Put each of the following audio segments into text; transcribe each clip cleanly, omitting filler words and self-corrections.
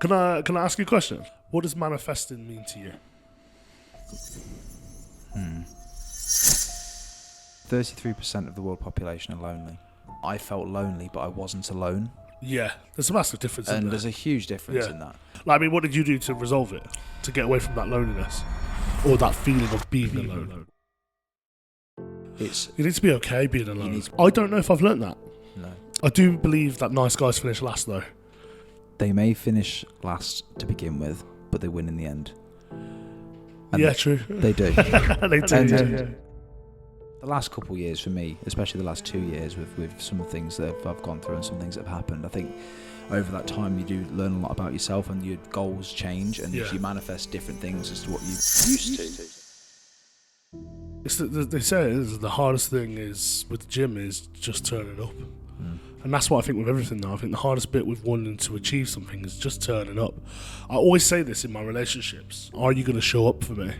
Can I ask you a question? What does manifesting mean to you? 33% of the world population are lonely. I felt lonely, but I wasn't alone. Yeah, there's a massive difference in And there. there's a huge difference in that. Like, I mean, what did you do to resolve it? To get away from that loneliness? Or that feeling of being alone? You need to be okay being alone. I don't know if I've learnt that. No. I do believe that nice guys finish last, though. They may finish last to begin with, but they win in the end. And True. They do. They do, The last couple of years for me, especially the last 2 years with some of the things that I've gone through and some things that have happened, I think over that time you do learn a lot about yourself and your goals change and you manifest different things as to what you used to. They say the hardest thing is with the gym is just turning up. And that's what I think with everything now. I think the hardest bit with wanting to achieve something is just turning up. I always say this in my relationships. Are you going to show up for me?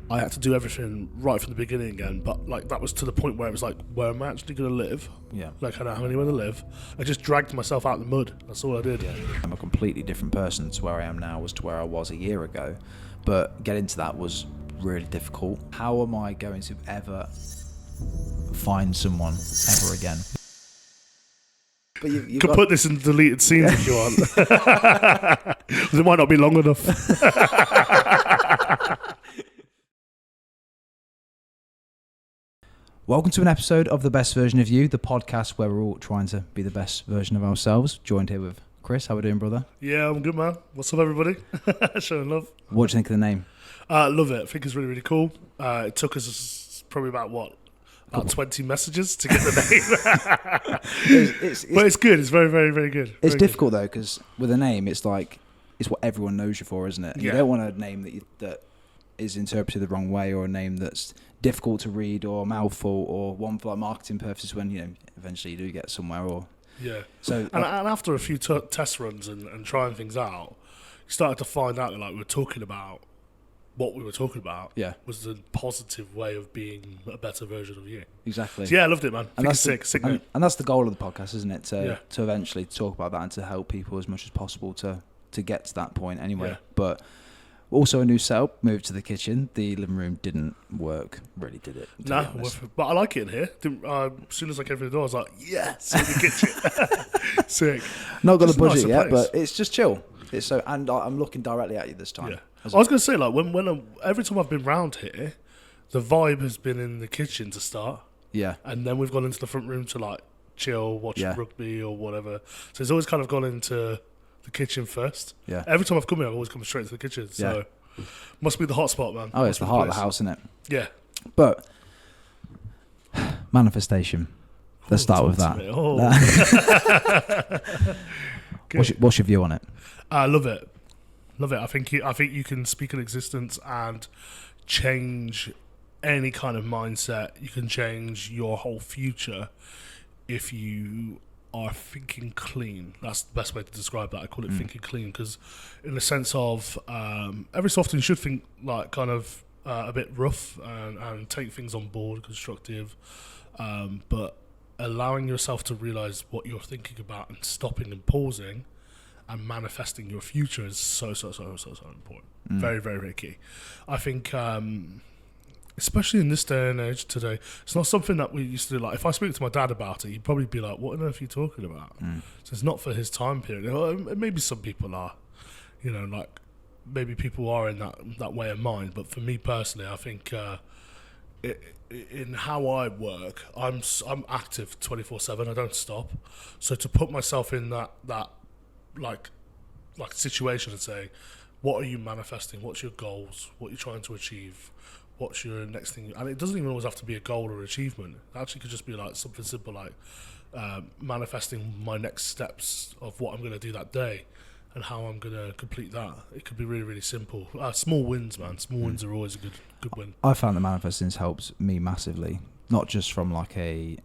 I had to do everything right from the beginning again, but like that was to the point where it was like, where am I actually going to live? Yeah. Like, I don't have anywhere to live. I just dragged myself out of the mud. That's all I did. Yeah. I'm a completely different person to where I am now as to where I was a year ago. But getting to that was really difficult. How am I going to ever find someone ever again? But you could put this in deleted scenes if you want. It might not be long enough. Welcome to an episode of The Best Version of You, the podcast where we're all trying to be the best version of ourselves. Joined here with Kris. How are we doing, brother? Yeah, I'm good, man. What's up, everybody? Showing love. What do you think of the name? Love it. I think it's really, really cool. It took us probably about 20 messages to get the name. But it's good. It's very, very, very good. It's difficult though, because with a name, it's like it's what everyone knows you for, isn't it? You don't want a name that is interpreted the wrong way, or a name that's difficult to read, or a mouthful, or one for like marketing purposes. When eventually you do get somewhere, or So and after a few test runs and trying things out, you started to find out that like we were talking about. What we were talking about was the positive way of being a better version of you. Exactly. So I loved it, man. And that's sick. And that's the goal of the podcast, isn't it? To eventually talk about that and to help people as much as possible to get to that point anyway. Yeah. But also a new setup, moved to the kitchen. The living room didn't work, really, did it? No, but I like it in here. As soon as I came through the door, I was like, yes, in the kitchen. Sick. Not got a budget yet, but it's just chill. It's so, and I'm looking directly at you this time. Yeah. I was going to say, like, every time I've been round here, the vibe has been in the kitchen to start. Yeah. And then we've gone into the front room to, like, chill, watch rugby or whatever. So it's always kind of gone into the kitchen first. Yeah. Every time I've come here, I've always come straight to the kitchen. So must be the hot spot, man. Oh, it's the heart of the house, isn't it? Yeah. But manifestation. Let's start with that. What's your view on it? I love it. Love it. I think you can speak in existence and change any kind of mindset. You can change your whole future if you are thinking clean. That's the best way to describe that. I call it thinking clean because in the sense of every so often you should think like kind of a bit rough and take things on board, constructive, but allowing yourself to realise what you're thinking about and stopping and pausing and manifesting your future is so important. Very, very, very key. I think, especially in this day and age today, it's not something that we used to do. Like, if I speak to my dad about it, he'd probably be like, what on earth are you talking about? So it's not for his time period. Well, maybe some people are, like maybe people are in that way of mind. But for me personally, I think in how I work, I'm active 24/7. I don't stop. So to put myself in that like situation and say, what are you manifesting? What's your goals? What you're trying to achieve? What's your next thing? And it doesn't even always have to be a goal or achievement. It actually could just be like something simple like manifesting my next steps of what I'm going to do that day and how I'm going to complete that. It could be really, really simple. Small wins, man. Small wins are always a good win. I found that manifesting helps me massively, not just from like a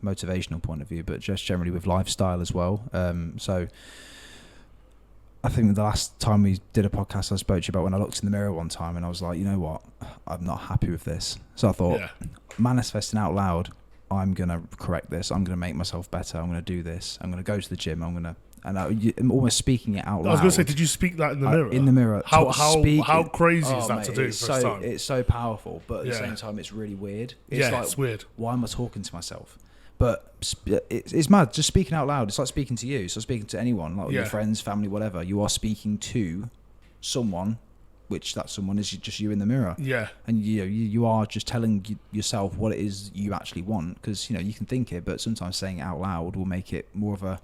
motivational point of view, but just generally with lifestyle as well. So I think the last time we did a podcast I spoke to you about when I looked in the mirror one time and I was like, you know what, I'm not happy with this. So I thought, manifesting out loud, I'm going to correct this. I'm going to make myself better. I'm going to do this. I'm going to go to the gym. I'm going to and I'm almost speaking it out loud. I was going to say, did you speak that in the mirror? In the mirror. How crazy is that mate, to do first time? It's so powerful, but at the same time, it's really weird. It's weird. Why am I talking to myself? But it's mad. Just speaking out loud. It's like speaking to you. It's like speaking to anyone, like your friends, family, whatever. You are speaking to someone, which that someone is just you in the mirror. Yeah. And you are just telling yourself what it is you actually want, because you can think it, but sometimes saying it out loud will make it more of a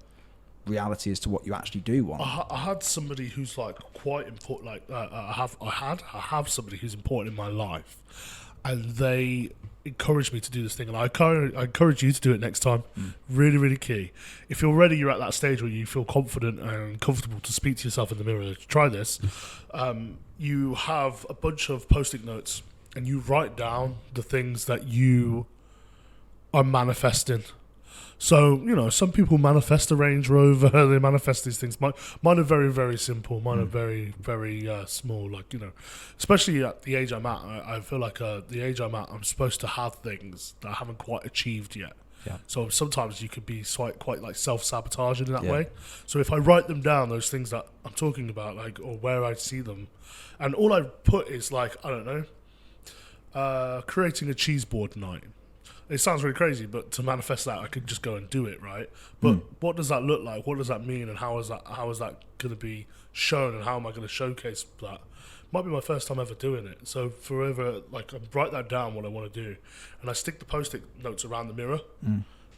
reality as to what you actually do want. I had somebody who's like quite important. Like I have somebody who's important in my life, and they encouraged me to do this thing, and I encourage you to do it next time. Really, really key. If you're ready, you're at that stage where you feel confident and comfortable to speak to yourself in the mirror. Try this. You have a bunch of post-it notes, and you write down the things that you are manifesting. So, some people manifest a Range Rover, they manifest these things. Mine are very, very simple. Mine are very, very small. Like, especially at the age I'm at, I feel like the age I'm at, I'm supposed to have things that I haven't quite achieved yet. Yeah. So sometimes you could be quite like self-sabotaging in that way. So if I write them down, those things that I'm talking about, like, or where I see them, and all I put is like, I don't know, creating a cheese board night. It sounds really crazy, but to manifest that, I could just go and do it, right? But what does that look like? What does that mean? And how is that going to be shown? And how am I going to showcase that? Might be my first time ever doing it. So forever, like, I write that down, what I want to do. And I stick the post-it notes around the mirror.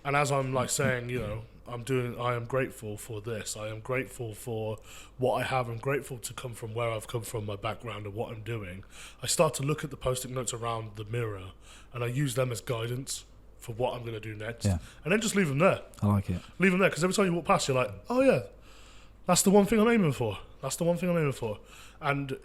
And as I'm like saying, I am grateful for this. I am grateful for what I have. I'm grateful to come from where I've come from, my background and what I'm doing. I start to look at the post-it notes around the mirror, and I use them as guidance for what I'm going to do next. Yeah. And then just leave them there. I like it. Leave them there, because every time you walk past, you're like, oh yeah, that's the one thing I'm aiming for. That's the one thing I'm aiming for. And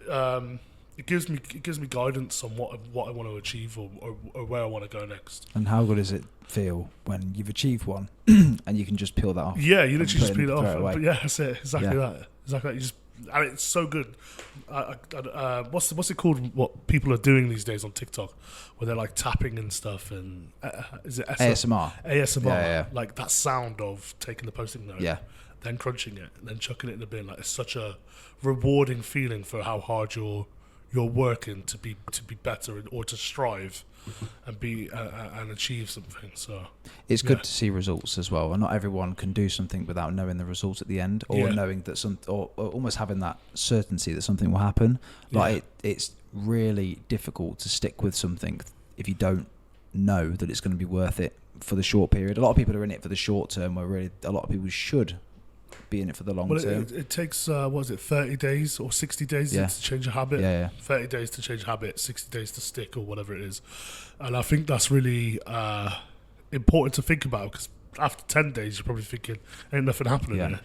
it gives me guidance on what I want to achieve or where I want to go next. And how good does it feel when you've achieved one and you can just peel that off? Yeah, you literally just peel it off. But yeah, that's it. Exactly that. Exactly that. And it's so good. What's it called? What people are doing these days on TikTok, where they're like tapping and stuff, and is it ASMR? ASMR. Yeah. Like that sound of taking the post-it note, then crunching it, and then chucking it in the bin. Like, it's such a rewarding feeling for how hard you're working to be better or to strive and be and achieve something. So it's good to see results as well, and not everyone can do something without knowing the results at the end, or knowing that or almost having that certainty that something will happen. Like it's really difficult to stick with something if you don't know that it's going to be worth it for the short period. A lot of people are in it for the short term, where really a lot of people should be in it for the long term. It takes 30 days or 60 days to change a habit. 30 days to change a habit, 60 days to stick, or whatever it is. And I think that's really important to think about, because after 10 days you're probably thinking ain't nothing happening here.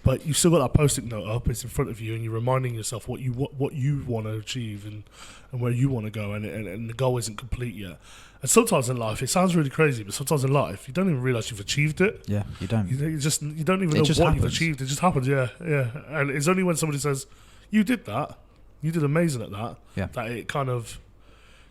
But you've still got that post-it note up, it's in front of you, and you're reminding yourself what you want to achieve and where you want to go, and the goal isn't complete yet. And sometimes in life, it sounds really crazy, but sometimes in life, you don't even realise you've achieved it. Yeah, you don't. You don't even know what you've achieved. It just happens, yeah. And it's only when somebody says, you did that, you did amazing at that, that it kind of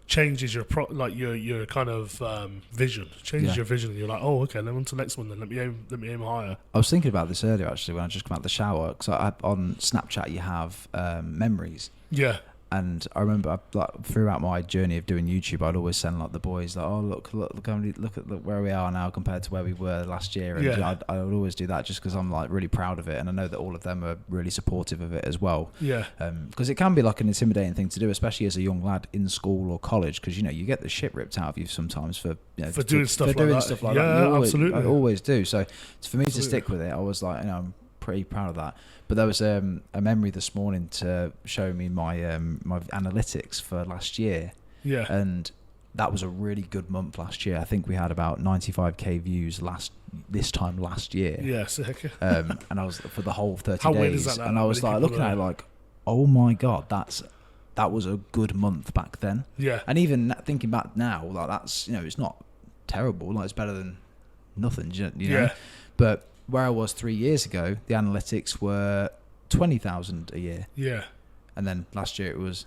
changes your kind of vision. Changes your vision, and you're like, oh, okay, then on to the next one then. Let me aim higher. I was thinking about this earlier, actually, when I just come out of the shower, because on Snapchat you have memories. Yeah. And I remember, like, throughout my journey of doing YouTube, I'd always send like the boys, like, oh look at where we are now compared to where we were last year. And I would always do that just because I'm like really proud of it, and I know that all of them are really supportive of it as well. Yeah. Because it can be like an intimidating thing to do, especially as a young lad in school or college, because you get the shit ripped out of you sometimes for doing stuff like that. Yeah, absolutely. I always do. So for me to stick with it, I was like, I'm pretty proud of that. But there was a memory this morning to show me my my analytics for last year. Yeah. And that was a really good month last year. I think we had about 95k views this time last year. Yeah, sick. And I was for the whole 30 How days. Weird is that? And I was like looking at it like, oh my god, that was a good month back then. Yeah. And even thinking back now, like that's it's not terrible. Like it's better than nothing. You know. Yeah. But where I was 3 years ago, the analytics were 20,000 a year. Yeah. And then last year it was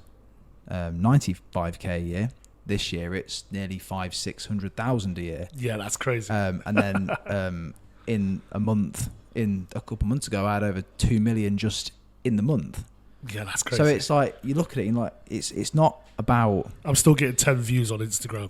95k a year. This year it's nearly 500,000-600,000 a year. Yeah, that's crazy. And then in a month. In a couple of months ago, I had over 2 million just in the month. Yeah, that's crazy. So it's like, you look at it and like, it's not about... I'm still getting 10 views on Instagram.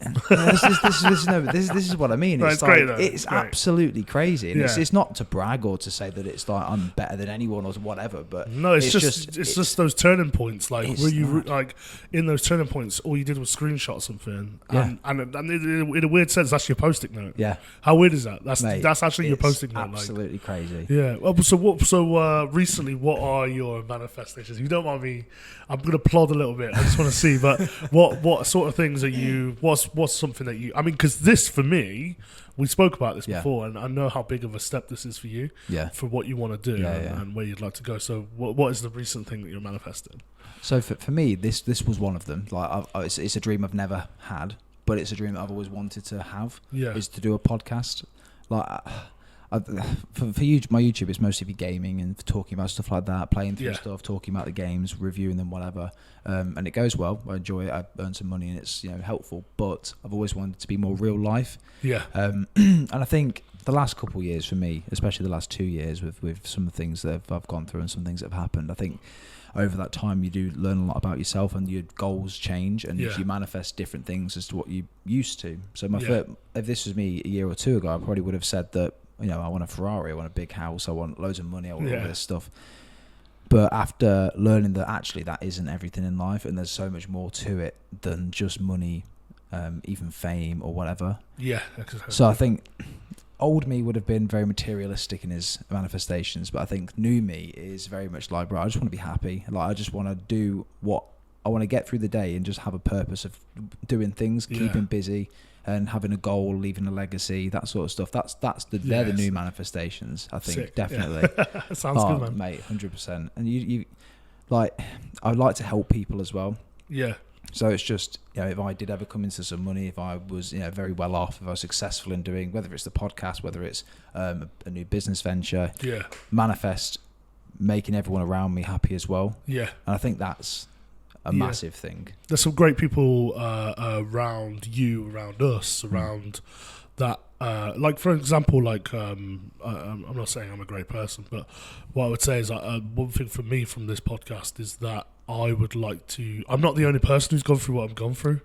This is what I mean. Right, It's great, like, though. it's Great. absolutely crazy. And Yeah. it's not to brag or to say that it's like I'm better than anyone or whatever, but No, it's just those turning points, like it's where you mad. like in those turning points, all you did was screenshot something, Yeah. and in a weird sense, that's your post-it note. yeah, How weird is that? mate, That's actually your it's post-it note. absolutely crazy. Yeah. Well, so recently, what are your manifestations? If you don't mind me, I'm going to plod a little bit. I just want to see, but what sort of things are you? What's something that you? I mean, because this for me, we spoke about this Yeah. before, and I know how big of a step this is for you, Yeah. for what you want to do and where you'd like to go. So, what is the recent thing that you're manifesting? So for me, this was one of them. Like, it's a dream I've never had, but it's a dream that I've always wanted to have. Yeah. Is to do a podcast. Like, for you, my YouTube is mostly for gaming and for talking about stuff like that, playing through Yeah. stuff, talking about the games, reviewing them, whatever. And it goes well. I enjoy it. I earn some money, and it's helpful. But I've always wanted it to be more real life. Yeah. And I think the last couple of years for me, especially the last 2 years, with some of the things that I've gone through and some things that have happened, I think over that time you do learn a lot about yourself, and your goals change, and Yeah. you manifest different things as to what you used to. So Yeah. if this was me a year or two ago, I probably would have said that, I want a Ferrari, I want a big house, I want loads of money, I want all this stuff. But after learning that actually that isn't everything in life, and there's so much more to it than just money, even fame or whatever. Yeah. So I think old me would have been very materialistic in his manifestations, but I think new me is very much like, bro, I just want to be happy. Like, I just want to do what I want to get through the day and just have a purpose of doing things, keeping busy, and having a goal, leaving a legacy, that sort of stuff. They're the new manifestations, I think. Sick. Definitely. Yeah. Sounds good, man. Mate, 100%. And you like, I'd like to help people as well. Yeah. So it's just, if I did ever come into some money, if I was, very well off, if I was successful in doing, whether it's the podcast, whether it's a new business venture, Yeah. manifest making everyone around me happy as well. Yeah. And I think that's a massive thing. There's some great people around you, around us, around that. Like, for example, I'm not saying I'm a great person, but what I would say is one thing for me from this podcast is that I would like to... I'm not the only person who's gone through what I've gone through.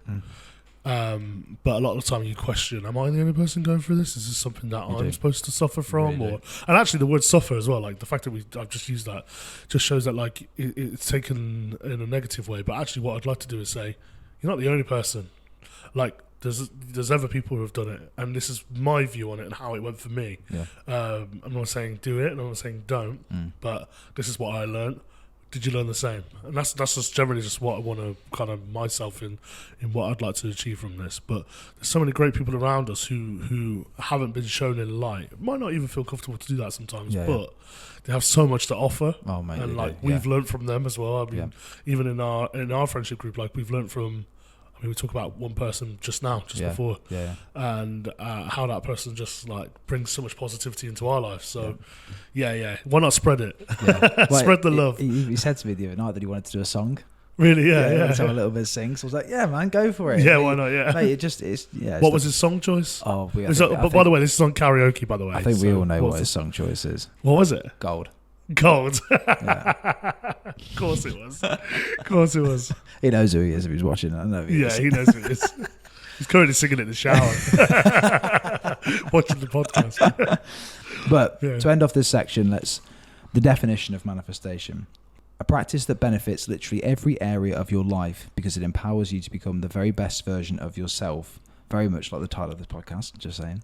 But a lot of the time you question, am I the only person going through this? Is this something that I'm supposed to suffer from? Really? And actually the word suffer as well, like the fact that I've just used that just shows that like it's taken in a negative way. But actually what I'd like to do is say, you're not the only person. Like there's other people who have done it, and this is my view on it and how it went for me. Yeah. I'm not saying do it, and I'm not saying don't, but this is what I learned. Did you learn the same? And that's just generally just what I want to kind of myself in what I'd like to achieve from this. But there's so many great people around us who haven't been shown in light. Might not even feel comfortable to do that sometimes, but they have so much to offer. Oh, mate, and like we've learned from them as well. I mean, even in our friendship group, like we've learned from. I mean, we talk about one person just before, and how that person just like brings so much positivity into our life. So, why not spread it? Yeah. Spread the love. He said to me the other night that he wanted to do a song. Really? He wanted to have a little bit of sing. So I was like, yeah, man, go for it. Yeah, why not? Yeah. Mate, What was his song choice? Oh, by the way, this is on karaoke. By the way, I think we all know what his song choice is. What was it? Gold. Gold. Of course it was. Of course it was. He knows who he is if he's watching. I know who he is. He knows who he is. He's currently singing it in the shower, watching the podcast. But to end off this section, the definition of manifestation. A practice that benefits literally every area of your life because it empowers you to become the very best version of yourself. Very much like the title of this podcast, just saying.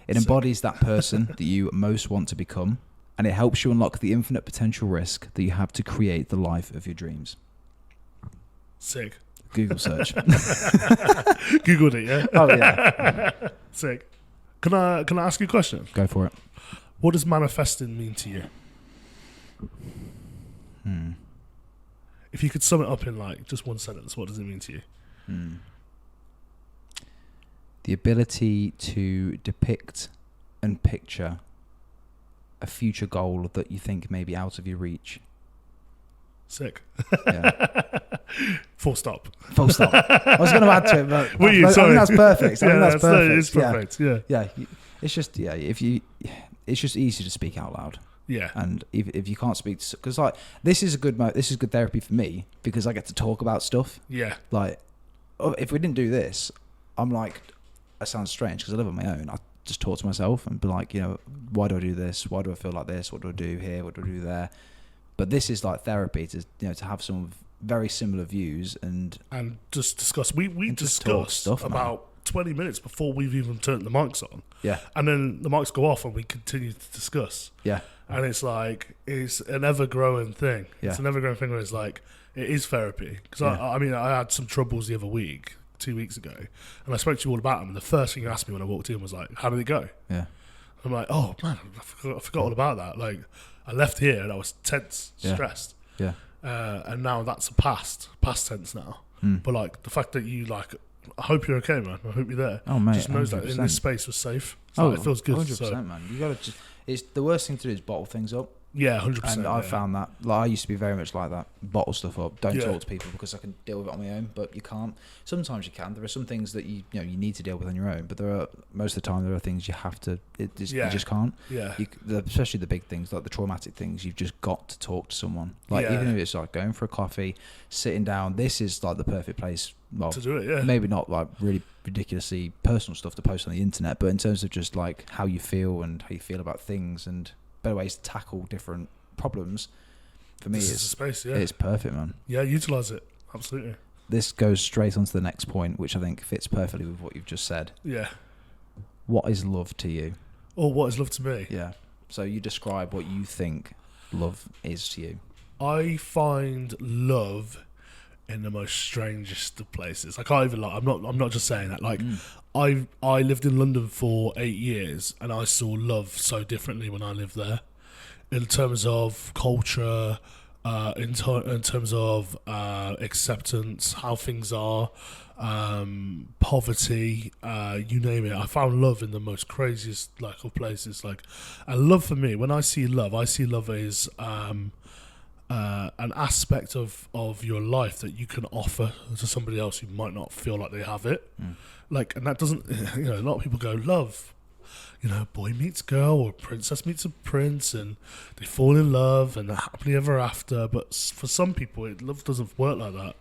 It embodies that person that you most want to become, and it helps you unlock the infinite potential risk that you have to create the life of your dreams. Sick. Google search. Googled it, yeah? Oh, yeah. Sick. Can I ask you a question? Go for it. What does manifesting mean to you? If you could sum it up in like just one sentence, what does it mean to you? The ability to depict and picture a future goal that you think may be out of your reach. Sick. Yeah. Full stop. Full stop. I was going to add to it, but Were you? I Sorry. think that's perfect. I think that's perfect. It's perfect. Yeah. Yeah. It's just, if you... it's just easy to speak out loud. Yeah. And if you can't speak, because like this is good therapy for me because I get to talk about stuff. Yeah. Like, if we didn't do this, I'm like, it sounds strange because I live on my own. I just talk to myself and be like, why do I do this? Why do I feel like this? What do I do here? What do I do there? But this is like therapy to have some very similar views and just discuss. We discussed stuff about 20 minutes before we've even turned the mics on. Yeah. And then the mics go off and we continue to discuss. Yeah. And it's like, it's an ever-growing thing. Yeah. It's an ever-growing thing where it's like, it is therapy. Because I mean, I had some troubles the other week, 2 weeks ago, and I spoke to you all about them. And the first thing you asked me when I walked in was like, how did it go? Yeah. I'm like, oh man, I forgot all about that. Like, I left here and I was tense, stressed. Yeah. And now that's past tense now. But like, the fact that you like, I hope you're okay, man. I hope you're there. Oh, mate, just knows 100%. that in this space was safe. So it feels good. 100%, man. You gotta just. It's the worst thing to do is bottle things up. Yeah, 100%. And I found that, like, I used to be very much like that. Bottle stuff up. Don't Yeah. talk to people because I can deal with it on my own, but you can't. Sometimes you can. There are some things that you need to deal with on your own, but most of the time there are things you have to. You just can't. Yeah. Especially the big things, like the traumatic things. You've just got to talk to someone. Like even if it's like going for a coffee, sitting down. This is like the perfect place. Well, to do it, yeah. Maybe not like really ridiculously personal stuff to post on the internet, but in terms of just like how you feel and how you feel about things and better ways to tackle different problems, for me, it's perfect, man. Yeah, utilize it. Absolutely. This goes straight on to the next point, which I think fits perfectly with what you've just said. Yeah. What is love to you? Oh, what is love to me? Yeah. So you describe what you think love is to you. I find love in the most strangest of places. I can't even lie. I'm not just saying that. Like, I lived in London for 8 years, and I saw love so differently when I lived there. In terms of culture, in terms of acceptance, how things are, poverty, you name it. I found love in the most craziest of places. And love for me, when I see love as an aspect of your life that you can offer to somebody else who might not feel like they have it. And that doesn't, a lot of people go, love, boy meets girl or princess meets a prince and they fall in love and they're happily ever after. But for some people, love doesn't work like that.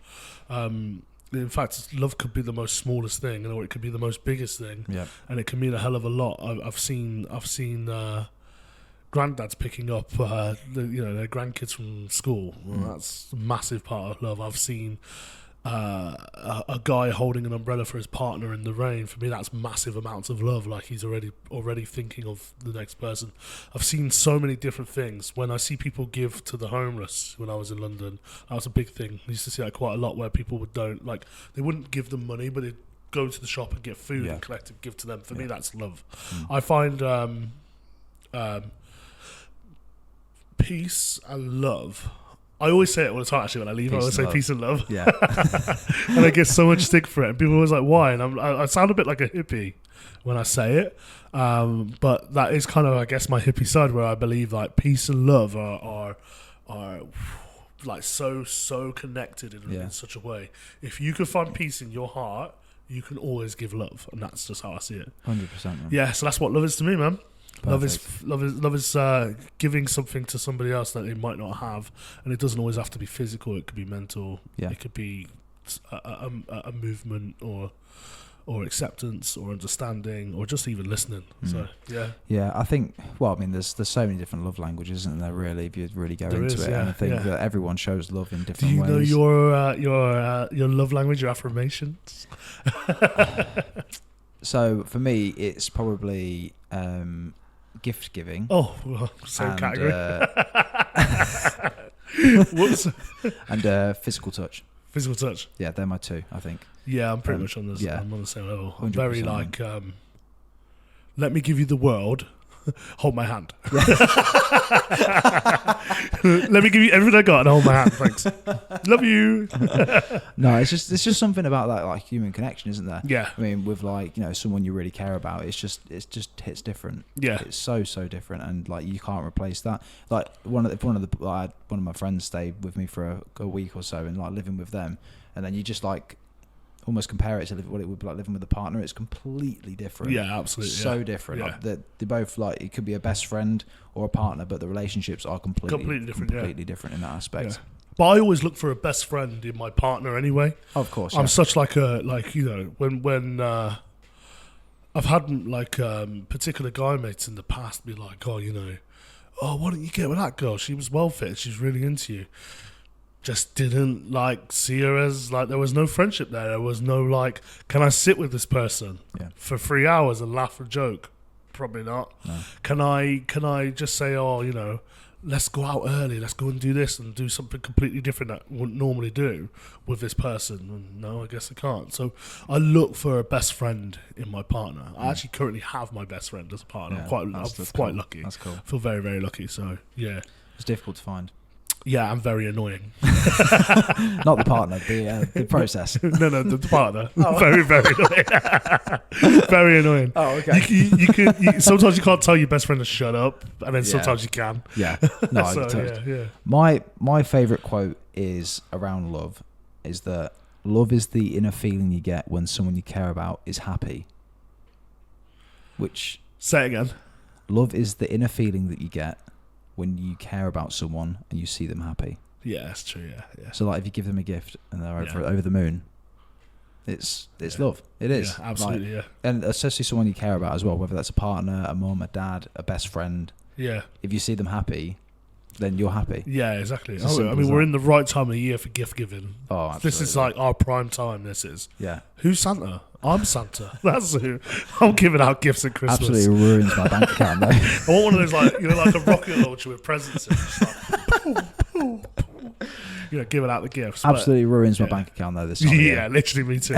In fact, love could be the most smallest thing, or it could be the most biggest thing, and it can mean a hell of a lot. I've seen granddads picking up their grandkids from school. Well, that's a massive part of love. I've seen a guy holding an umbrella for his partner in the rain. For me, that's massive amounts of love. Like, he's already thinking of the next person. I've seen so many different things. When I see people give to the homeless, when I was in London, that was a big thing. I used to see that quite a lot, where people they wouldn't give them money, but they'd go to the shop and get food and collect and give to them. For me, that's love. I find peace and love. I always say it all the time, actually, when I leave. I always say peace and love. Yeah. And I get so much stick for it. And people are always like, why? And I sound a bit like a hippie when I say it. But that is kind of, I guess, my hippie side, where I believe like peace and love are like so connected in such a way. If you can find peace in your heart, you can always give love. And that's just how I see it. 100%. Yeah, so that's what love is to me, man. Perfect. Love is giving something to somebody else that they might not have, and it doesn't always have to be physical. It could be mental. Yeah. It could be a movement or acceptance or understanding or just even listening. So yeah. I think. Well, I mean, there's so many different love languages, isn't there? Really, if you really go into it, and I think that everyone shows love in different ways. Do you know your love language, your affirmations? So for me, it's probably gift giving. Oh, well, same category. Whoops. And physical touch. Physical touch. Yeah, they're my two, I think. Yeah, I'm pretty much on the I'm on the same level. I'm 100%. very let me give you the world. Hold my hand. Let me give you everything I got and hold my hand. Thanks. Love you. No, it's just something about that like human connection, isn't there? Yeah. I mean, with someone you really care about, it just hits different. Yeah. It's so different, and like you can't replace that. Like one of my friends stayed with me for a week or so, and like living with them, and then you just like almost compare it to what it would be like living with a partner. It's completely different. Yeah, absolutely. So different. Yeah. Like they're both like, it could be a best friend or a partner, but the relationships are completely different. Completely different in that aspect. Yeah. But I always look for a best friend in my partner anyway. Of course, I'm such like when I've had like particular guy mates in the past be like, oh, why don't you get with that girl? She was well fit. She's really into you. Just didn't like see her as like, there was no friendship there. There was no like, can I sit with this person for 3 hours and laugh and joke? Probably not. No. Can I just say, oh, let's go out early, let's go and do this and do something completely different that I wouldn't normally do with this person? And no, I guess I can't. So I look for a best friend in my partner. I actually currently have my best friend as a partner. I'm quite lucky. That's cool. I feel very, very lucky. So yeah. It's difficult to find. Yeah, I'm very annoying. Not the partner, the process. No, the partner. Oh. Very, very annoying. Very annoying. Oh, okay. You sometimes you can't tell your best friend to shut up, and then sometimes you can. Yeah. No, yeah. My favourite quote is around love, is that love is the inner feeling you get when someone you care about is happy. Which... Say it again. Love is the inner feeling that you get when you care about someone and you see them happy. Yeah, that's true. Yeah. So like if you give them a gift and they're over the moon, it's love. It is. Yeah, absolutely. Like, and especially someone you care about as well, whether that's a partner, a mum, a dad, a best friend. Yeah. If you see them happy, then you're happy. Yeah, exactly. We're in the right time of the year for gift giving. Oh, absolutely. This is like our prime time. This is. Yeah. Who's Santa? I'm Santa. That's who. I'm giving out gifts at Christmas. Absolutely ruins my bank account though. I want one of those like like a rocket launcher with presents in it. Just like, boom, boom, boom. Giving out the gifts. Absolutely ruins my bank account though. This time. Yeah, literally me too.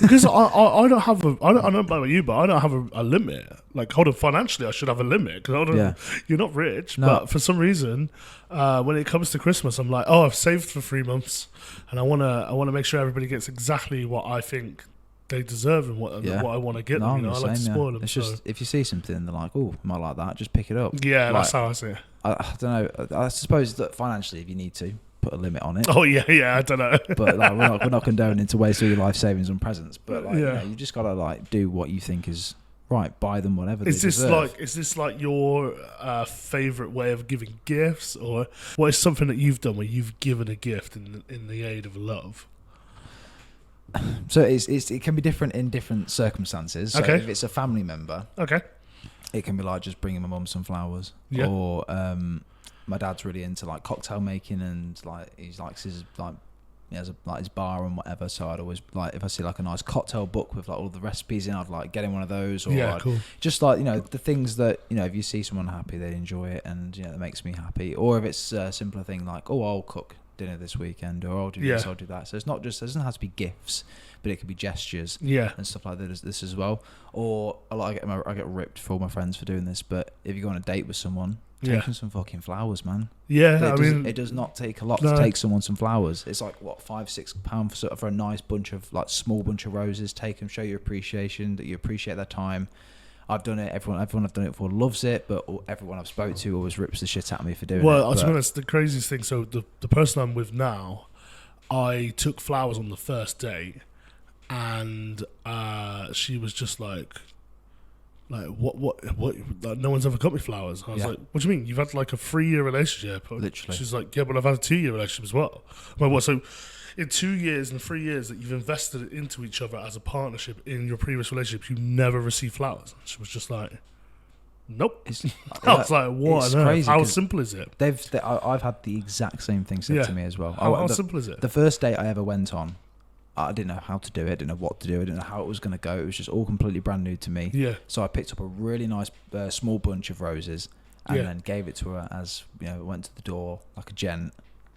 Because I don't have I don't know about you, but I don't have a limit. Like, hold on, financially, I should have a limit because you're not rich. No. But for some reason, when it comes to Christmas, I'm like, I've saved for 3 months, and I wanna make sure everybody gets exactly what I think they deserve and what I want to get them. I like to spoil them. It's just if you see something and they're like, oh, I might like that, just pick it up. Yeah, like, that's how I see it. I don't know. I suppose that financially, if you need to, put a limit on it. Oh yeah, I don't know. But like, we're not condoning to waste all your life savings on presents. But like, you just gotta like do what you think is right. Buy them whatever. Is this like your favorite way of giving gifts, or what is something that you've done where you've given a gift in the aid of love? So it can be different in different circumstances. So if it's a family member, it can be like just bringing my mum some flowers, or my dad's really into like cocktail making, and like he likes his like he has his bar and whatever. So I'd always like, if I see like a nice cocktail book with like all the recipes in, I'd like get him one of those, or cool. Just like the things that if you see someone happy, they enjoy it, and that makes me happy. Or if it's a simpler thing like, I'll cook dinner this weekend, or I'll do this, I'll do that. So it's not just, it doesn't have to be gifts, but it could be gestures and stuff like this as well. Or I get ripped for all my friends for doing this, but if you go on a date with someone, take them some fucking flowers, man. It does not take a lot to take someone some flowers. It's like what, £5-6 for a nice bunch of like small bunch of roses. Take them, show your appreciation, that you appreciate their time. I've done it. Everyone I've done it for loves it, but everyone I've spoke to always rips the shit out of me for doing it. Well, to be honest, the craziest thing. So the person I'm with now, I took flowers on the first date, and she was just like what? Like, no one's ever got me flowers. I was like, what do you mean? You've had like a 3-year relationship? Literally. She's like, yeah, but I've had a 2-year relationship as well. I'm like, what? So in 2 years and 3 years that you've invested into each other as a partnership in your previous relationship, you never received flowers? She was just like, nope. I was like, what on earth? Crazy, how simple is it? I've had the exact same thing said to me as well. How simple is it? The first date I ever went on, I didn't know how to do it, didn't know what to do, I didn't know how it was going to go. It was just all completely brand new to me. Yeah. So I picked up a really nice small bunch of roses and then gave it to her as, went to the door like a gent.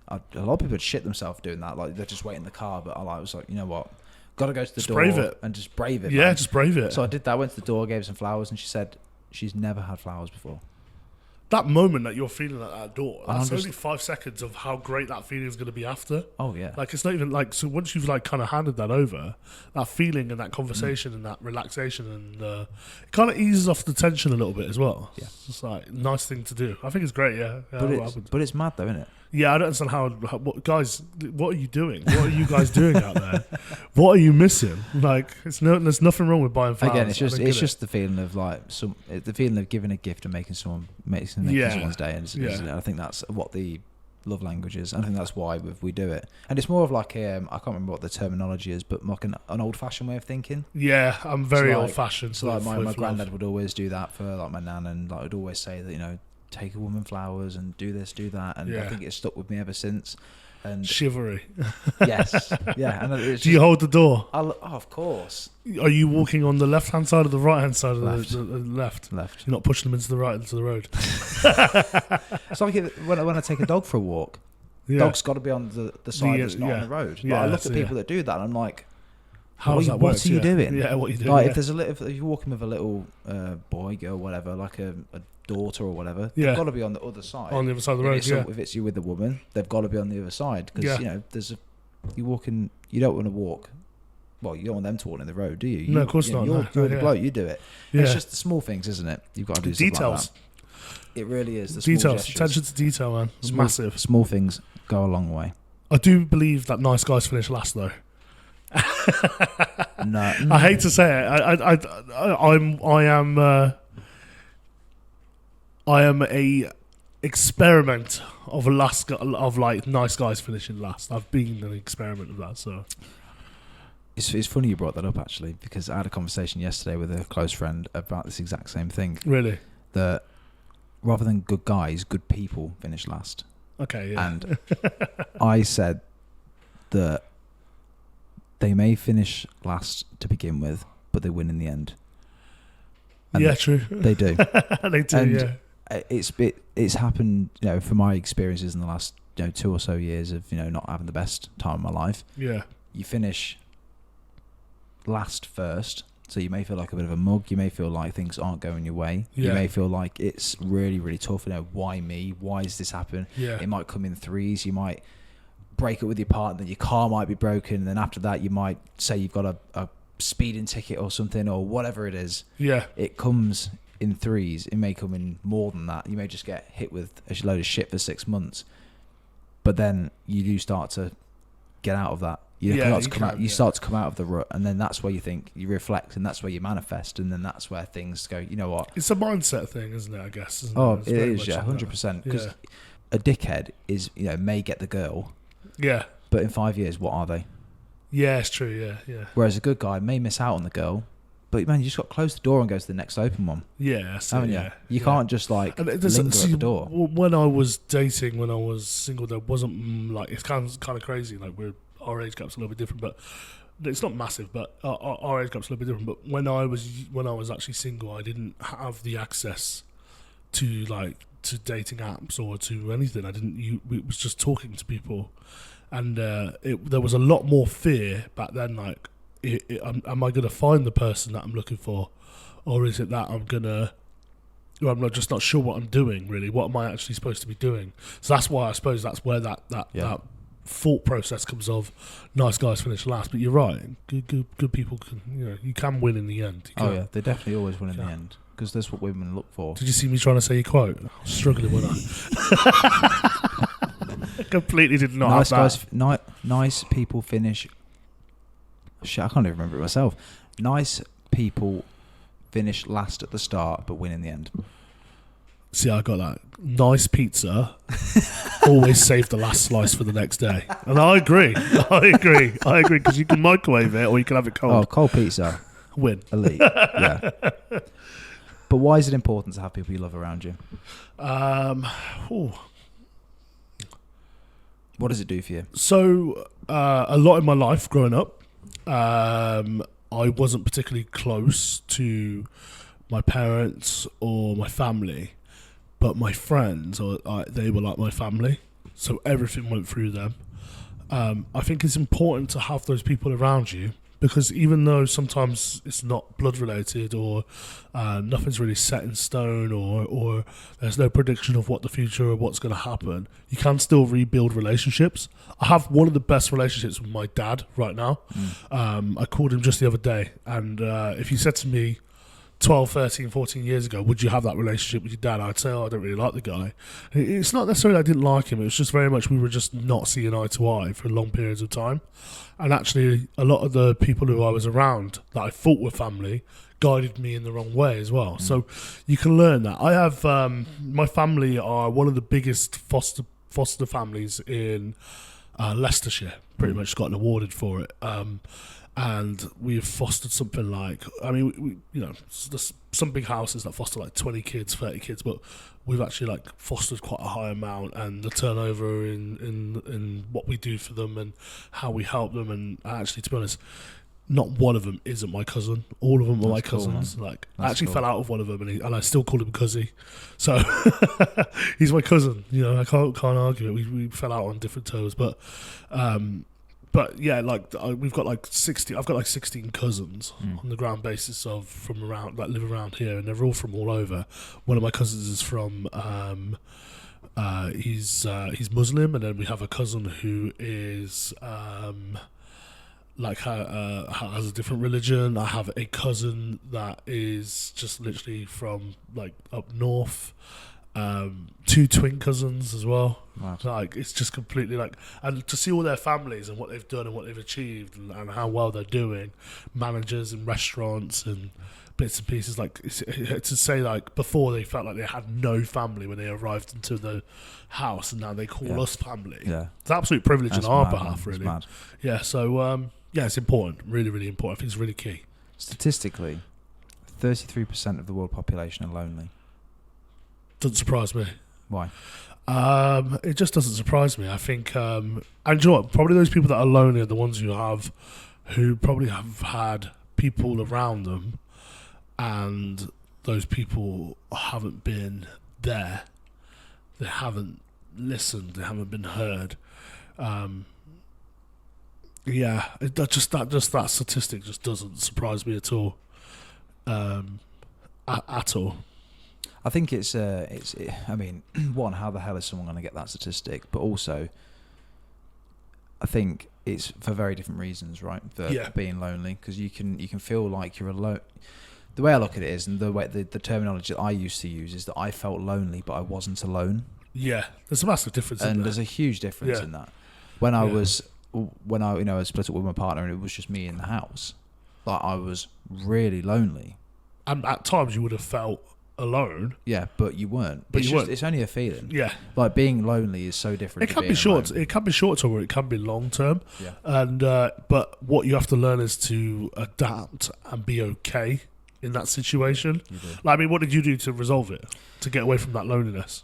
A lot of people would shit themselves doing that. Like, they're just waiting in the car, but I was like, you know what? Got to go to the door brave it. and just brave it. Yeah, man. just brave it. So I did that, went to the door, gave her some flowers, and she said she's never had flowers before. That moment that you're feeling at that door, that's only 5 seconds of how great that feeling is going to be after. Oh, yeah. Like, it's not even like, so once you've like kind of handed that over, that feeling and that conversation and that relaxation, and it kind of eases off the tension a little bit as well. Yeah. It's like a nice thing to do. I think it's great, But it's mad though, isn't it? Yeah, I don't understand guys, what are you doing? What are you guys doing out there? What are you missing? Like, there's nothing wrong with buying flowers. Again, it's just the feeling of like the feeling of giving a gift and making someone's day, and I think that's what the love language is. I think that's why we do it, and it's more of like I can't remember what the terminology is, but like an old-fashioned way of thinking. Yeah, I'm very old-fashioned. So like my granddad would always do that for like my nan, and like would always say that take a woman flowers and do this, do that, and I think it's stuck with me ever since. And chivalry. Yes, yeah. And do you hold the door? Of course. Are you walking on the left-hand side or the right-hand side of the left? Left. You're not pushing them into the right, into the road. It's like when I take a dog for a walk. Dog's got to be on the side that's not on the road. Like, I look at people that do that, and I'm like, what are you doing? Yeah, what are you doing? Like, if you're walking with a little boy, girl, whatever, like a daughter or whatever, they've got to be on the other side. On the other side of the road, If it's you with a woman, they've got to be on the other side, because you're walking. You don't want to walk. Well, you don't want them to walk in the road, do you? No, of course not. You're the bloke. You do it. Yeah. It's just the small things, isn't it? You've got to do details. Stuff like that. It really is. The details. Small Attention to detail, man. It's massive. Small things go a long way. I do believe that nice guys finish last, though. No, I hate to say it. I am a experiment of like nice guys finishing last. I've been an experiment of that. So it's funny you brought that up, actually, because I had a conversation yesterday with a close friend about this exact same thing. Really? That rather than good guys, good people finish last. Okay, yeah. And I said that they may finish last to begin with, but they win in the end. And true. They do. They do, and it's happened, from my experiences in the last 2 or so years of not having the best time of my life. Yeah. You finish last first, so you may feel like a bit of a mug. You may feel like things aren't going your way. Yeah. You may feel like it's really, really tough. Why me? Why does this happen? Yeah. It might come in threes. You might break up with your partner. Your car might be broken. And then after that, you might say you've got a speeding ticket or something, or whatever it is. Yeah. It comes in threes. It may come in more than that. You may just get hit with a load of shit for 6 months. But then you do start to get out of that. You start to come out of the rut, and then that's where you reflect, and that's where you manifest, and then that's where things go, you know what? It's a mindset thing, isn't it, I guess? It is, 100%. Because a dickhead is, may get the girl. Yeah. But in 5 years, what are they? Yeah, it's true, yeah. Whereas a good guy may miss out on the girl, but man, you just got to close the door and go to the next open one. Yeah, haven't you? You can't just linger at the door. When I was dating, when I was single, there wasn't it's kind of crazy. Like our age gap's a little bit different, but it's not massive. But our age gap's a little bit different. But when I was actually single, I didn't have the access to dating apps or to anything. It was just talking to people, and there was a lot more fear back then. Like, am I going to find the person that I'm looking for, or is it that I'm not just not sure what I'm doing, really? What am I actually supposed to be doing? So that's why I suppose that's where that thought process comes of nice guys finish last. But you're right, good people can, you can win in the end. They definitely always win in the end, because that's what women look for. Did you see me trying to say your quote? I was struggling when I completely did not nice have that. Guys, nice people finish. Shit, I can't even remember it myself. Nice people finish last at the start, but win in the end. See, I got that. Nice pizza always save the last slice for the next day. And I agree, because you can microwave it or you can have it cold. Oh, cold pizza. Win. Elite, yeah. But why is it important to have people you love around you? What does it do for you? So, a lot in my life growing up, I wasn't particularly close to my parents or my family, but my friends, they were like my family, so everything went through them. I think it's important to have those people around you, because even though sometimes it's not blood related or nothing's really set in stone or there's no prediction of what the future or what's going to happen, you can still rebuild relationships. I have one of the best relationships with my dad right now. I called him just the other day, and if you said to me 12, 13, 14 years ago, would you have that relationship with your dad? I'd say, oh, I don't really like the guy. It's not necessarily I didn't like him. It was just very much we were just not seeing eye to eye for long periods of time. And actually, a lot of the people who I was around that I thought were family guided me in the wrong way as well. So you can learn that. I have my family are one of the biggest foster families in Leicestershire. Pretty much gotten awarded for it. And we've fostered something like, I mean, we you know, there's some big houses that foster like 20 kids, 30 kids, but we've actually like fostered quite a high amount, and the turnover in what we do for them and how we help them. And actually, to be honest, not one of them isn't my cousin. All of them are my cousins. Man. Like, I actually fell out with one of them, and I still call him Cuzzy. So he's my cousin. You know, I can't argue it. We fell out on different terms, but yeah, like we've got like 60. I've got like 16 cousins on the ground basis of from around that live around here, and they're all from all over. One of my cousins is from he's Muslim, and then we have a cousin who is has a different religion. I have a cousin that is just literally from like up north. 2 twin cousins as well. Wow. Like, it's just completely like, and to see all their families and what they've done and what they've achieved and how well they're doing, managers in restaurants and bits and pieces. Like, to say like before they felt like they had no family when they arrived into the house, and now they call us family. Yeah, it's an absolute privilege on our behalf, really. Yeah, so yeah, it's important, really, really important. I think it's really key. Statistically, 33% of the world population are lonely. Doesn't surprise me. Why? It just doesn't surprise me. I think, and you know what? Probably those people that are lonely are the ones who probably have had people around them, and those people haven't been there. They haven't listened. They haven't been heard. Yeah, that statistic just doesn't surprise me at all. At all. I think I mean, one, how the hell is someone going to get that statistic? But also, I think it's for very different reasons, right? For being lonely, because you can feel like you're alone. The way I look at it is, and the way the terminology that I used to use is that I felt lonely, but I wasn't alone. Yeah, there's a massive difference. And there's a huge difference in that. When I was split up with my partner, and it was just me in the house, like I was really lonely. And at times you would have felt alone. Yeah, but you weren't. But it's only a feeling. Yeah. Like being lonely is so different. It can be short. It can be short term or it can be long term. Yeah. And but what you have to learn is to adapt and be okay in that situation. Like, I mean, what did you do to resolve it? To get away from that loneliness?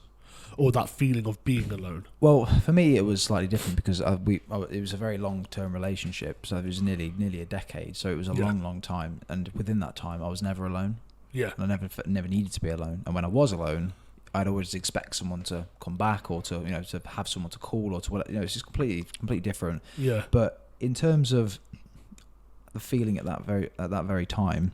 Or that feeling of being alone? Well, for me, it was slightly different because it was a very long-term relationship. So it was nearly a decade. So it was a long time. And within that time, I was never alone. Yeah. And I never needed to be alone. And when I was alone, I'd always expect someone to come back or to to have someone to call or to it's just completely different. Yeah. But in terms of the feeling at that very time,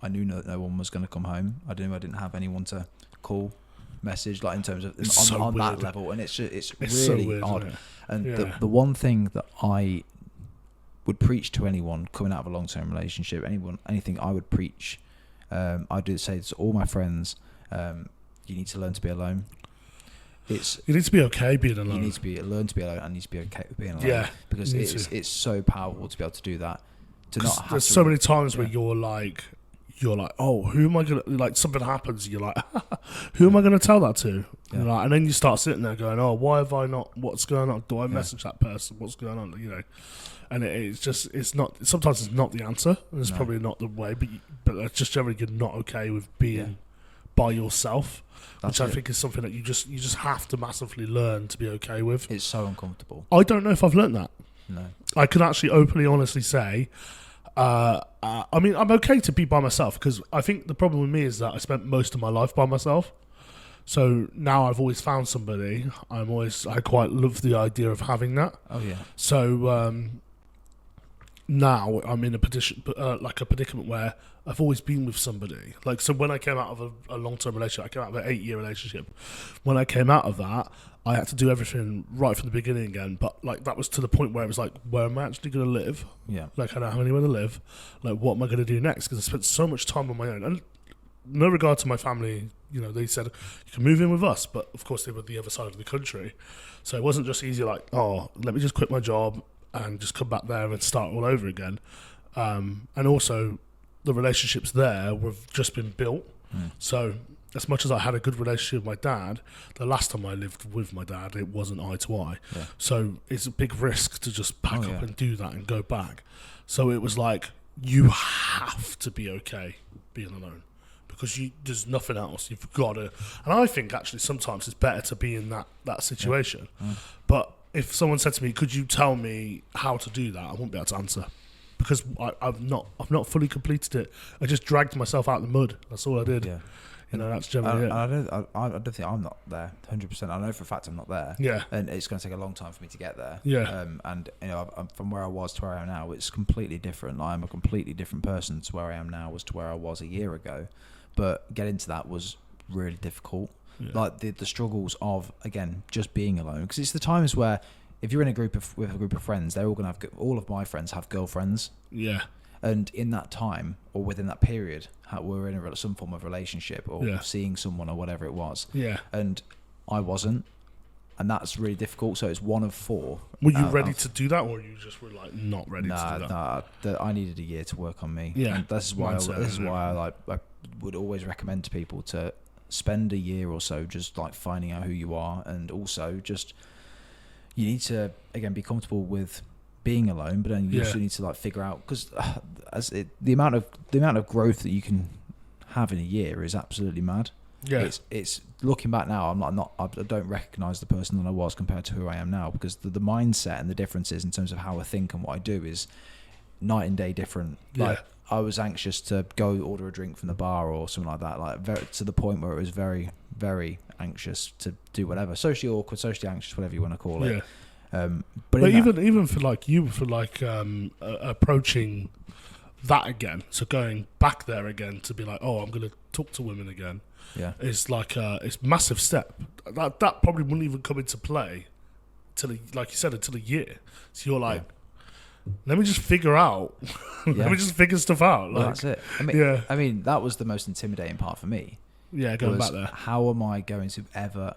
I knew that no one was going to come home. I knew I didn't have anyone to call, message, like in terms of on that level, and it's really so weird, odd. And the one thing that I would preach to anyone coming out of a long-term relationship, anything I would preach. I do say to all my friends, you need to learn to be alone. You need to be okay being alone. You need to learn to be alone, and need to be okay with being alone. Yeah, because it's so powerful to be able to do that. There's so many times where you're like, oh, who am I gonna, like, something happens, and you're like, who am I gonna tell that to? Yeah. And then you start sitting there going, oh, why have I not? What's going on? Do I message that person? What's going on? And it's not. Sometimes it's not the answer. And it's probably not the way. But it's just generally you're not okay with being by yourself, which I think is something that you just have to massively learn to be okay with. It's so uncomfortable. I don't know if I've learned that. No, I can actually openly, honestly say. I mean, I'm okay to be by myself because I think the problem with me is that I spent most of my life by myself. So now I've always found somebody. I quite love the idea of having that. Oh yeah. So now I'm in a predicament where I've always been with somebody. Like, so when I came out of a long-term relationship, I came out of an 8-year relationship. When I came out of that, I had to do everything right from the beginning again. But like, that was to the point where it was like, where am I actually going to live? Yeah. Like, I don't have anywhere to live. Like, what am I going to do next? Because I spent so much time on my own. And no regard to my family, they said, you can move in with us. But, of course, they were the other side of the country. So it wasn't just easy like, oh, let me just quit my job and just come back there and start all over again. And also, the relationships there have just been built. So as much as I had a good relationship with my dad, the last time I lived with my dad, it wasn't eye to eye. Yeah. So it's a big risk to just pack up and do that and go back. So it was like, you have to be okay being alone because there's nothing else. You've got to. And I think actually sometimes it's better to be in that situation. Yeah. But if someone said to me, could you tell me how to do that? I wouldn't be able to answer. Because I've not fully completed it. I just dragged myself out of the mud. That's all I did. Yeah. That's generally it. I don't think I'm not there 100%. I know for a fact I'm not there. Yeah. And it's going to take a long time for me to get there. Yeah. And I'm from where I was to where I am now, it's completely different. I'm a completely different person to where I am now as to where I was a year ago. But getting to that was really difficult. Yeah. Like the struggles of, again, just being alone. Because it's the times where if you're in with a group of friends, they're all going to have, all of my friends have girlfriends. Yeah. And in that time, or within that period, we're in some form of relationship, or seeing someone, or whatever it was. Yeah. And I wasn't, and that's really difficult. So it's one of 4. Were you ready to do that, or you just were like not ready to do that? Nah, I needed a year to work on me. Yeah. And this is why I would always recommend to people to spend a year or so just like finding out who you are, and also just you need to again be comfortable with being alone, but then you also need to like figure out, because the amount of growth that you can have in a year is absolutely mad. Yeah, it's looking back now, I don't recognise the person that I was compared to who I am now, because the mindset and the differences in terms of how I think and what I do is night and day different. Like I was anxious to go order a drink from the bar or something like that, like to the point where it was very, very anxious to do whatever, socially awkward, socially anxious, whatever you want to call it. But even for like you, for like approaching that again, so going back there again to be like, oh, I'm going to talk to women again. Yeah, it's like it's a massive step. That probably wouldn't even come into play till, like you said, until a year. So you're like, let me just figure out. Let me just figure stuff out. Well, that's it. I mean, that was the most intimidating part for me. Yeah, going back there. How am I going to ever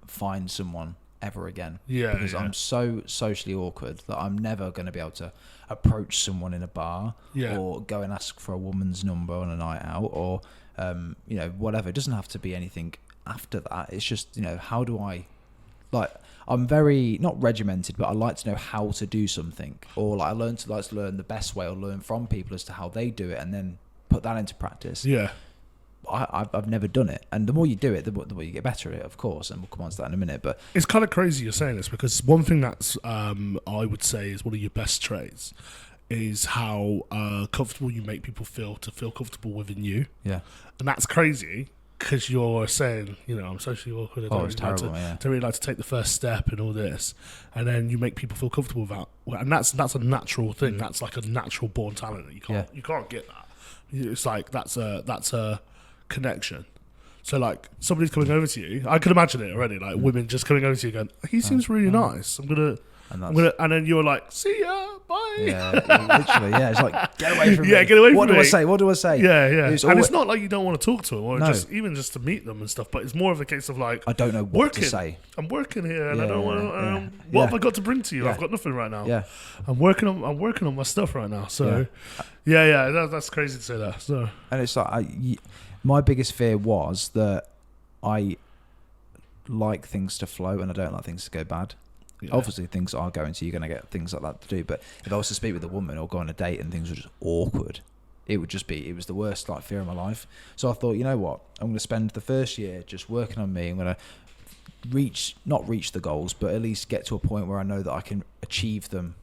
find someone ever again? Because I'm so socially awkward that I'm never going to be able to approach someone in a bar or go and ask for a woman's number on a night out, or whatever. It doesn't have to be anything after that. It's just, how do I, like, I'm very not regimented, but I like to know how to do something, or like I like to learn the best way, or learn from people as to how they do it, and then put that into practice. I've never done it, and the more you do it, the more you get better at it, of course, and we'll come on to that in a minute. But it's kind of crazy you're saying this, because one thing that's I would say is one of your best traits is how comfortable you make people feel comfortable within you. Yeah, and that's crazy, because you're saying, I'm socially awkward. It's terrible. Don't really like to take the first step and all this, and then you make people feel comfortable with that, and that's a natural thing. That's like a natural born talent. You can't get that. It's like that's a connection. So like somebody's coming over to you, I can imagine it already, like women just coming over to you going, he seems really nice, I'm gonna and then you're like, see ya, bye. Yeah, literally, it's like, get away from me. Get away from me. What do I say? Yeah. It's not like you don't want to talk to them, or just to meet them and stuff, but it's more of a case of like, I don't know what to say. I'm working here, and I don't want to. What have I got to bring to you? I've got nothing right now. Yeah, I'm working on my stuff right now. So, that's crazy to say that. So, and it's like my biggest fear was that I like things to flow, and I don't like things to go bad. Yeah. Obviously, things are going to, you're going to get things like that to do. But if I was to speak with a woman or go on a date and things were just awkward, it was the worst like fear of my life. So I thought, you know what? I'm going to spend the first year just working on me. I'm going to not reach the goals, but at least get to a point where I know that I can achieve them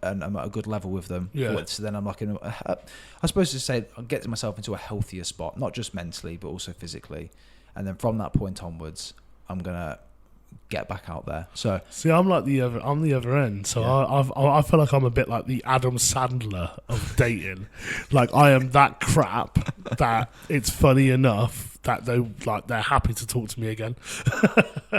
and I'm at a good level with them. Yeah. So then I'm like, I suppose to say, I'll get myself into a healthier spot, not just mentally, but also physically. And then from that point onwards, I'm going to get back out there. So see, I'm the other end. So I feel like I'm a bit like the Adam Sandler of dating. Like I am that crap that it's funny enough that they're happy to talk to me again.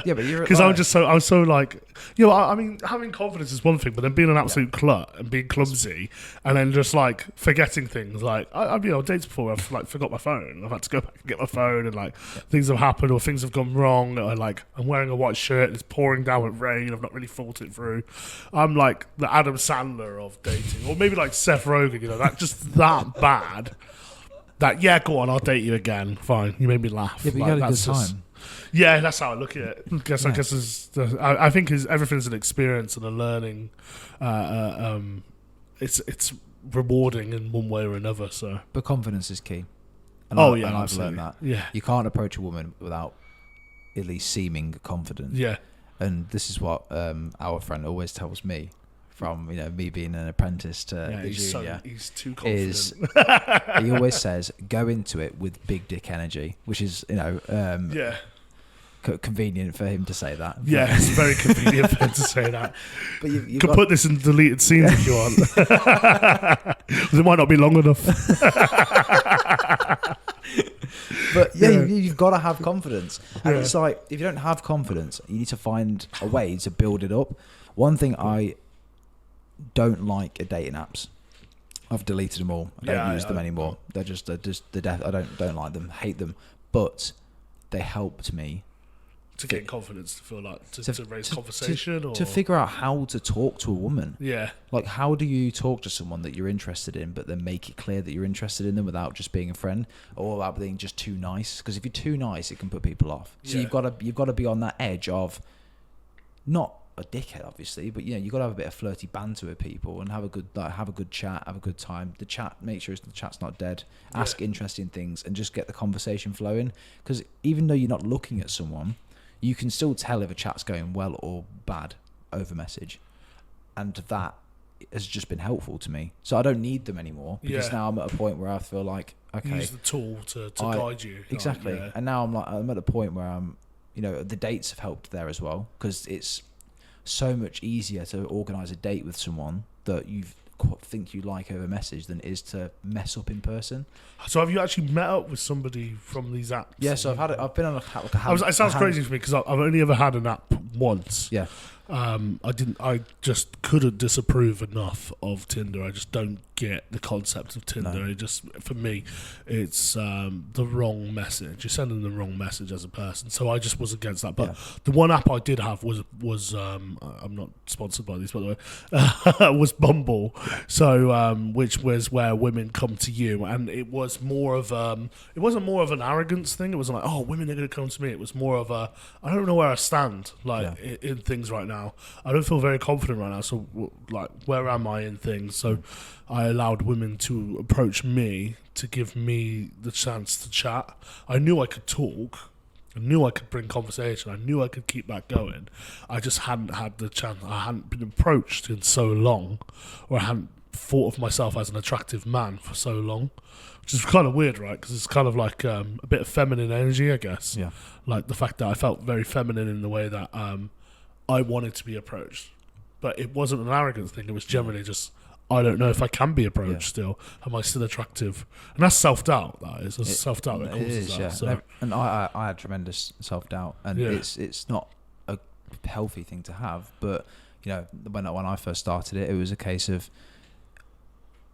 Yeah, but you're because I'm so like, I mean, having confidence is one thing, but then being an absolute clut and being clumsy, and then just like forgetting things. Like I've been on dates before, I've like forgot my phone. I've had to go back and get my phone, and like things have happened or things have gone wrong. Or like I'm wearing a white shirt, and it's pouring down with rain. I've not really thought it through. I'm like the Adam Sandler of dating, or maybe like Seth Rogen. That just that bad. That go on, I'll date you again. Fine, you made me laugh. Yeah, but you had a good time. Yeah, that's how I look at it. I guess I think everything's an experience and a learning. It's rewarding in one way or another. So, but confidence is key. And and I've learned that. Yeah, you can't approach a woman without at least seeming confident. Yeah, and this is what our friend always tells me. From me being an apprentice to a junior, he's too confident. He always says, "Go into it with big dick energy," which is convenient for him to say that. Yeah, it's very convenient for him to say that. But you could put this in deleted scenes if you want. It might not be long enough. But you've got to have confidence, and it's like if you don't have confidence, you need to find a way to build it up. One thing I don't like are dating apps. I've deleted them all. I don't use them anymore. They're just the death. I don't like them. Hate them. But they helped me to gain confidence, to feel like to raise conversation, or to figure out how to talk to a woman. Yeah, like how do you talk to someone that you're interested in, but then make it clear that you're interested in them without just being a friend, or without being just too nice? Because if you're too nice, it can put people off. So you've got to be on that edge of not a dickhead, obviously, but you've got to have a bit of flirty banter with people and have a good chat, have a good time. Make sure the chat's not dead. Ask interesting things and just get the conversation flowing. Because even though you're not looking at someone, you can still tell if a chat's going well or bad over message, and that has just been helpful to me. So I don't need them anymore because now I'm at a point where I feel like use the tool to guide you. Exactly, and now I'm at a point where I'm the dates have helped there as well, because it's so much easier to organise a date with someone that you think you like over message than it is to mess up in person. So have you actually met up with somebody from these apps? Yeah, so I've been on it sounds crazy for me because I've only ever had an app once. Yeah. I just couldn't disapprove enough of Tinder. I just don't get the concept of Tinder. No. It just, for me, it's the wrong message. You're sending the wrong message as a person. So I just was against that. But the one app I did have was I'm not sponsored by these, by the way, was Bumble. So which was where women come to you, and it was more of it wasn't more of an arrogance thing. It wasn't like, oh, women are going to come to me. It was more of a, I don't know where I stand in things right now. I don't feel very confident right now, so like, where am I in things? So I allowed women to approach me to give me the chance to chat. I knew I could talk, I knew I could bring conversation, I knew I could keep that going. I just hadn't had the chance. I hadn't been approached in so long, or I hadn't thought of myself as an attractive man for so long, which is kind of weird, right? Because it's kind of like a bit of feminine energy, I guess. Yeah. Like the fact that I felt very feminine in the way that I wanted to be approached, but it wasn't an arrogance thing. It was generally just, I don't know if I can be approached still. Am I still attractive? And that's self-doubt. That is self-doubt that causes that. So. And I had tremendous self-doubt, and it's not a healthy thing to have. But when I first started it was a case of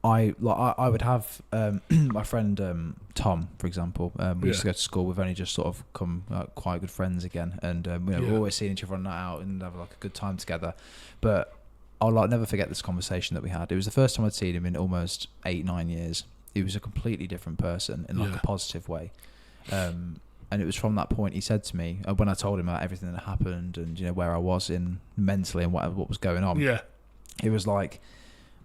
I would have my friend Tom, for example. We used to go to school. We've only just sort of come quite good friends again, and we're always seeing each other on night out and have like a good time together. But I'll never forget this conversation that we had. It was the first time I'd seen him in almost 8-9 years. He was a completely different person in like a positive way. And it was from that point he said to me, when I told him about everything that happened and where I was in mentally and what was going on. Yeah, he was like,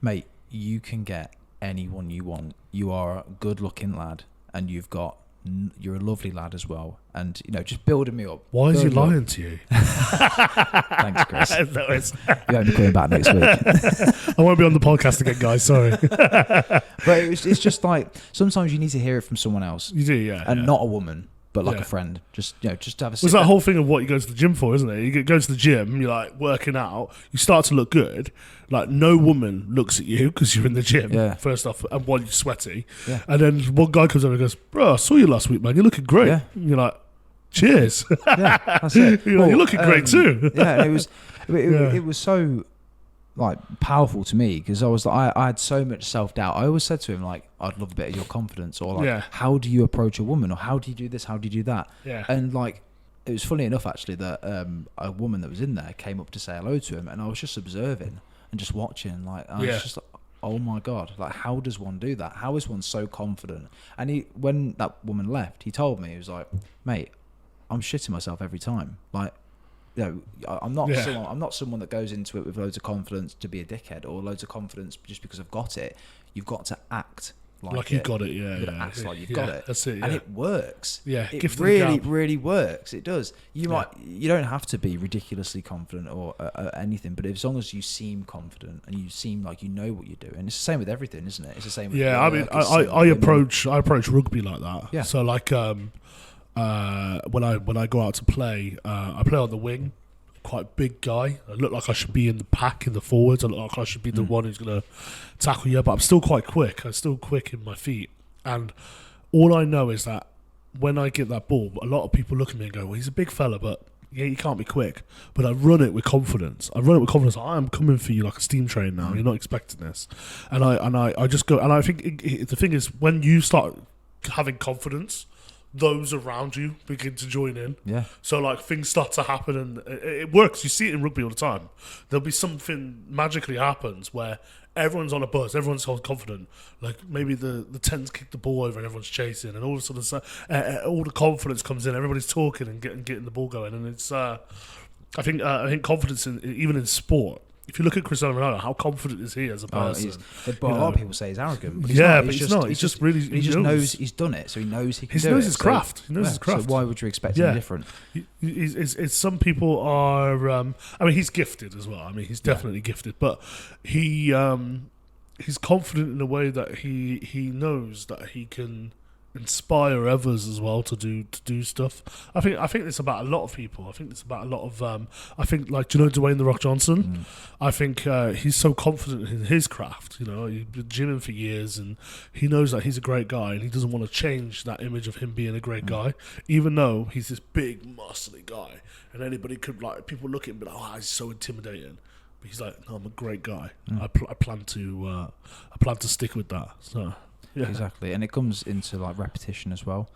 mate, you can get anyone you want. You are a good looking lad, and you're a lovely lad as well, and just building me up. Why is he lying to you? Thanks, Chris. You won't be coming back next week. I won't be on the podcast again, guys, sorry. But it's just like sometimes you need to hear it from someone else. You do, yeah, and not a woman. but like Yeah. a friend. Just just to have a It's sit that there. whole thing of what you go to the gym for, isn't it? You go to the gym, you're like working out, you start to look good. Like no woman looks at you because you're in the gym. Yeah. First off, and one, you're sweaty, Yeah. and then one guy comes over and goes, "Bro, I saw you last week, man. You're looking great." Yeah. And you're like, "Cheers." Yeah, that's it. You're looking great too. Yeah, it Yeah. was so like powerful to me because I was like, I had so much self doubt. I always said to him like, I'd love a bit of your confidence, or like, Yeah. how do you approach a woman, or how do you do this, how do you do that? Yeah. And like, it was funny enough actually that a woman that was in there came up to say hello to him, and I was just observing and just watching, like, I was just like, oh my god, like how does one do that? How is one so confident? And when that woman left, he told me, he was like, mate, I'm shitting myself every time. Like, you know, I'm not someone that goes into it with loads of confidence to be a dickhead, or loads of confidence just because I've got it. You've got to act like you it. got it, yeah. You've got to act like you've got it. That's it, yeah. And it works. Yeah, it gift of the really, gab. really works. It does. You don't have to be ridiculously confident or anything, but as long as you seem confident and you seem like you know what you're doing, it's the same with everything, isn't it? It's the same. With Yeah, I mean, work, it's the same I with women. approach rugby like that. Yeah. So like, when I go out to play, I play on the wing. Quite a big guy. I look like I should be in the pack in the forwards. I look like I should be the one who's going to tackle you. But I'm still quite quick. I'm still quick in my feet. And all I know is that when I get that ball, a lot of people look at me and go, "Well, he's a big fella, but yeah, you can't be quick." But I run it with confidence. I am coming for you like a steam train now. You're not expecting this, and I just go. And I think the thing is, when you start having confidence, those around you begin to join in. Yeah. So like things start to happen, and it works. You see it in rugby all the time. There'll be something magically happens where everyone's on a buzz, everyone's so confident. Like maybe the 10s kick the ball over and everyone's chasing, and all of a sudden all the confidence comes in. Everybody's talking and getting the ball going, and it's. I think confidence even in sport. If you look at Cristiano Ronaldo, how confident is he as a person? A lot of people say he's arrogant. But he's not. He's just really. He just knows he's done it, so he knows he can do it. He knows his craft. He knows his craft. So why would you expect him different? It's some people are. I mean, he's gifted as well. I mean, he's definitely gifted, but he's confident in a way that he knows that he can inspire others as well to do stuff. I think it's about a lot of people. I think it's about a lot of I think, like, do you know Dwayne "The Rock" Johnson? I think he's so confident in his craft. You know, he's been gymming for years, and he knows that he's a great guy, and he doesn't want to change that image of him being a great guy, even though he's this big, muscly guy, and anybody could, like, people look at him and be like, "Oh, he's so intimidating." But he's like, "No, I'm a great guy. I plan to stick with that." So. Yeah. Exactly, and it comes into like repetition as well.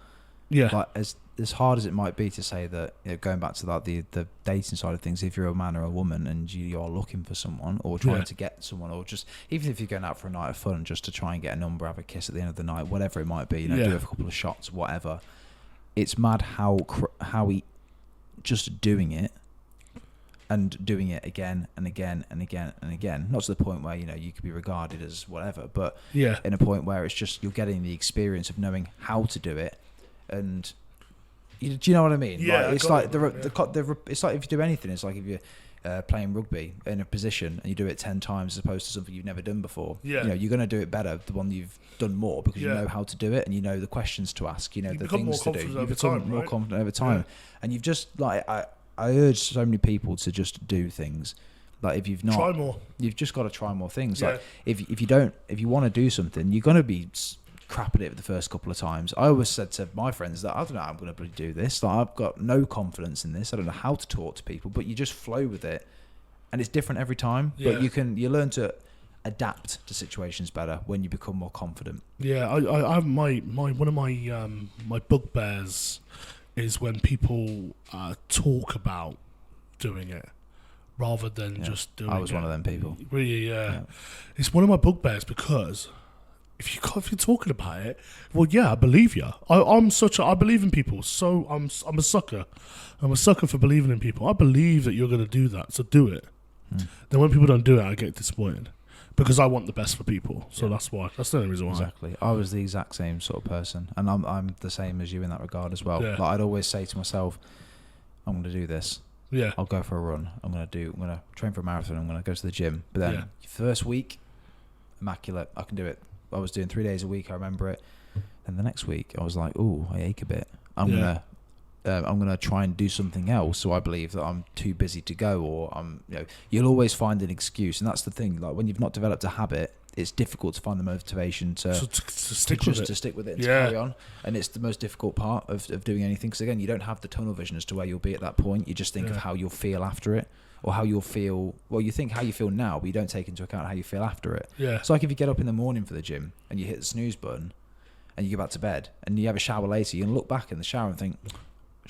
Yeah, like as hard as it might be to say that, you know, going back to like the dating side of things, if you're a man or a woman and you're looking for someone or trying to get someone, or just even if you're going out for a night of fun just to try and get a number, have a kiss at the end of the night, whatever it might be, you know, do a couple of shots, whatever. It's mad how he just doing it. And doing it again and again and again and again, not to the point where, you know, you could be regarded as whatever, but in a point where it's just you're getting the experience of knowing how to do it, and do you know what I mean? Yeah, like, it's like it's like if you do anything, it's like if you're playing rugby in a position and you do it 10 times as opposed to something you've never done before. You know, you're going to do it better the one you've done more because you know how to do it and you know the questions to ask, you know, the things to do. You become more confident over time, and you've just like I urge so many people to just do things. Like if you've not, try more. You've just got to try more things. Like if you want to do something, you're going to be crap at it the first couple of times. I always said to my friends that I don't know how I'm going to do this. Like I've got no confidence in this. I don't know how to talk to people, but you just flow with it, and it's different every time. But you learn to adapt to situations better when you become more confident. Yeah, I have my one of my bugbears is when people talk about doing it rather than just doing it. I was one of them people. Really, it's one of my bugbears because if you're talking about it, well, yeah, I believe you. I believe in people, so I'm a sucker. I'm a sucker for believing in people. I believe that you're going to do that, so do it. Then when people don't do it, I get disappointed. Because I want the best for people, so that's why. That's the only reason why. Exactly. I was the exact same sort of person, and I'm the same as you in that regard as well. Yeah. Like I'd always say to myself, "I'm going to do this. Yeah. I'll go for a run. I'm going to train for a marathon. I'm going to go to the gym." But then first week, immaculate. I can do it. I was doing 3 days a week. I remember it. And the next week, I was like, "Ooh, I ache a bit." I'm gonna try and do something else. So I believe that I'm too busy to go, or you'll always find an excuse, and that's the thing. Like when you've not developed a habit, it's difficult to find the motivation to stick with it and to carry on. And it's the most difficult part of doing anything, because again, you don't have the tunnel vision as to where you'll be at that point. You just think of how you'll feel after it, or how you'll feel. Well, you think how you feel now, but you don't take into account how you feel after it. Yeah. It's like if you get up in the morning for the gym and you hit the snooze button and you go back to bed and you have a shower later, you can look back in the shower and think,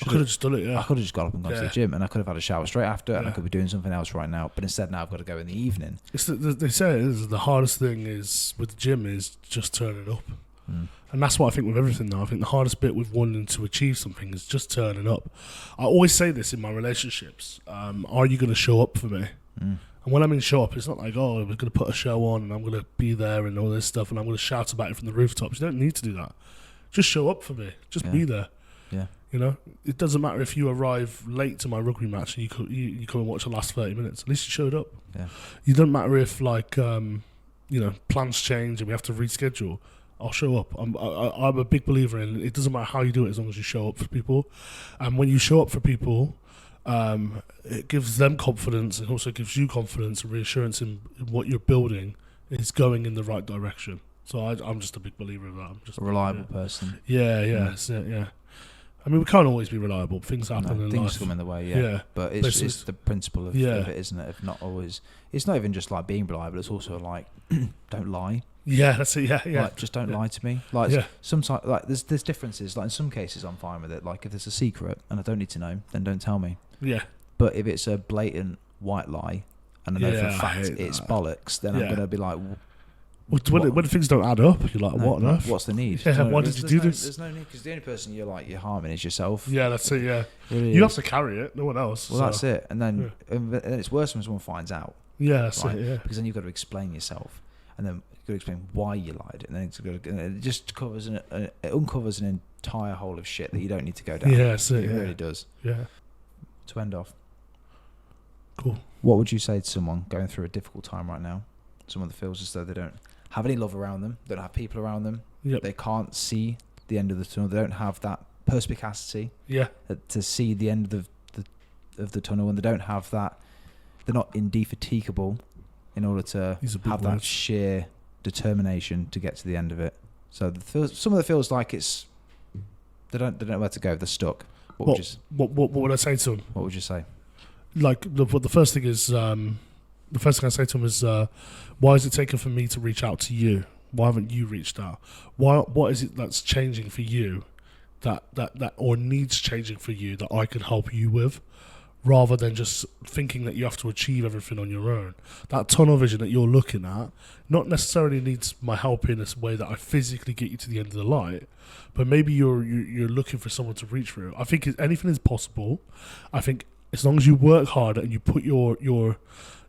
I could have just done it, I could have just got up and gone to the gym, and I could have had a shower straight after, and I could be doing something else right now. But instead, now I've got to go in the evening. They say the hardest thing is with the gym is just turning up. And that's what I think with everything now. I think the hardest bit with wanting to achieve something is just turning up. I always say this in my relationships. Are you going to show up for me? And when I mean show up, it's not like, oh, we're going to put a show on and I'm going to be there and all this stuff and I'm going to shout about it from the rooftops. You don't need to do that. Just show up for me. Just be there. Yeah. You know, it doesn't matter if you arrive late to my rugby match and you come and watch the last 30 minutes. At least you showed up. Yeah. It doesn't matter if plans change and we have to reschedule. I'll show up. I'm a big believer in it. Doesn't matter how you do it as long as you show up for people. And when you show up for people, it gives them confidence and also gives you confidence and reassurance in what you're building is going in the right direction. So I'm just a big believer of that. I'm just a reliable person. Yeah. That's it, yeah. I mean, we can't always be reliable. Things happen in life. Things come in the way, yeah. But it's the principle of it, isn't it? If not always, it's not even just like being reliable. It's also like, don't lie. Yeah, that's it. Yeah. Like, just don't lie to me. Like sometimes, like there's differences. Like in some cases, I'm fine with it. Like if there's a secret and I don't need to know, then don't tell me. Yeah. But if it's a blatant white lie and I know for a fact it's bollocks, then I'm gonna be like. When things don't add up, you're like, what on earth? What's the need? Yeah, why did you do this? There's no need, because the only person you're harming is yourself. Yeah, that's it, yeah. Really you have to carry it, no one else. Well, that's it. And then and it's worse when someone finds out. Yeah, that's it, yeah. Because then you've got to explain yourself. And then you've got to explain why you lied. And then it just covers it uncovers an entire hole of shit that you don't need to go down. Yeah, that's it. It really does. Yeah. To end off. Cool. What would you say to someone going through a difficult time right now? Someone that feels as though they don't have any love around them, don't have people around them. Yep. They can't see the end of the tunnel. They don't have that perspicacity to see the end of the tunnel, and they don't have that. They're not indefatigable in order to have that sheer determination to get to the end of it. So some of it feels like it's they don't know where to go. They're stuck. What would I say to them? What would you say? Like the first thing is. The first thing I say to him is, why is it taking for me to reach out to you? Why haven't you reached out? What is it that's changing for you that or needs changing for you that I can help you with, rather than just thinking that you have to achieve everything on your own? That tunnel vision that you're looking at not necessarily needs my help in a way that I physically get you to the end of the light, but maybe you're looking for someone to reach through. I think anything is possible. I think as long as you work hard and you put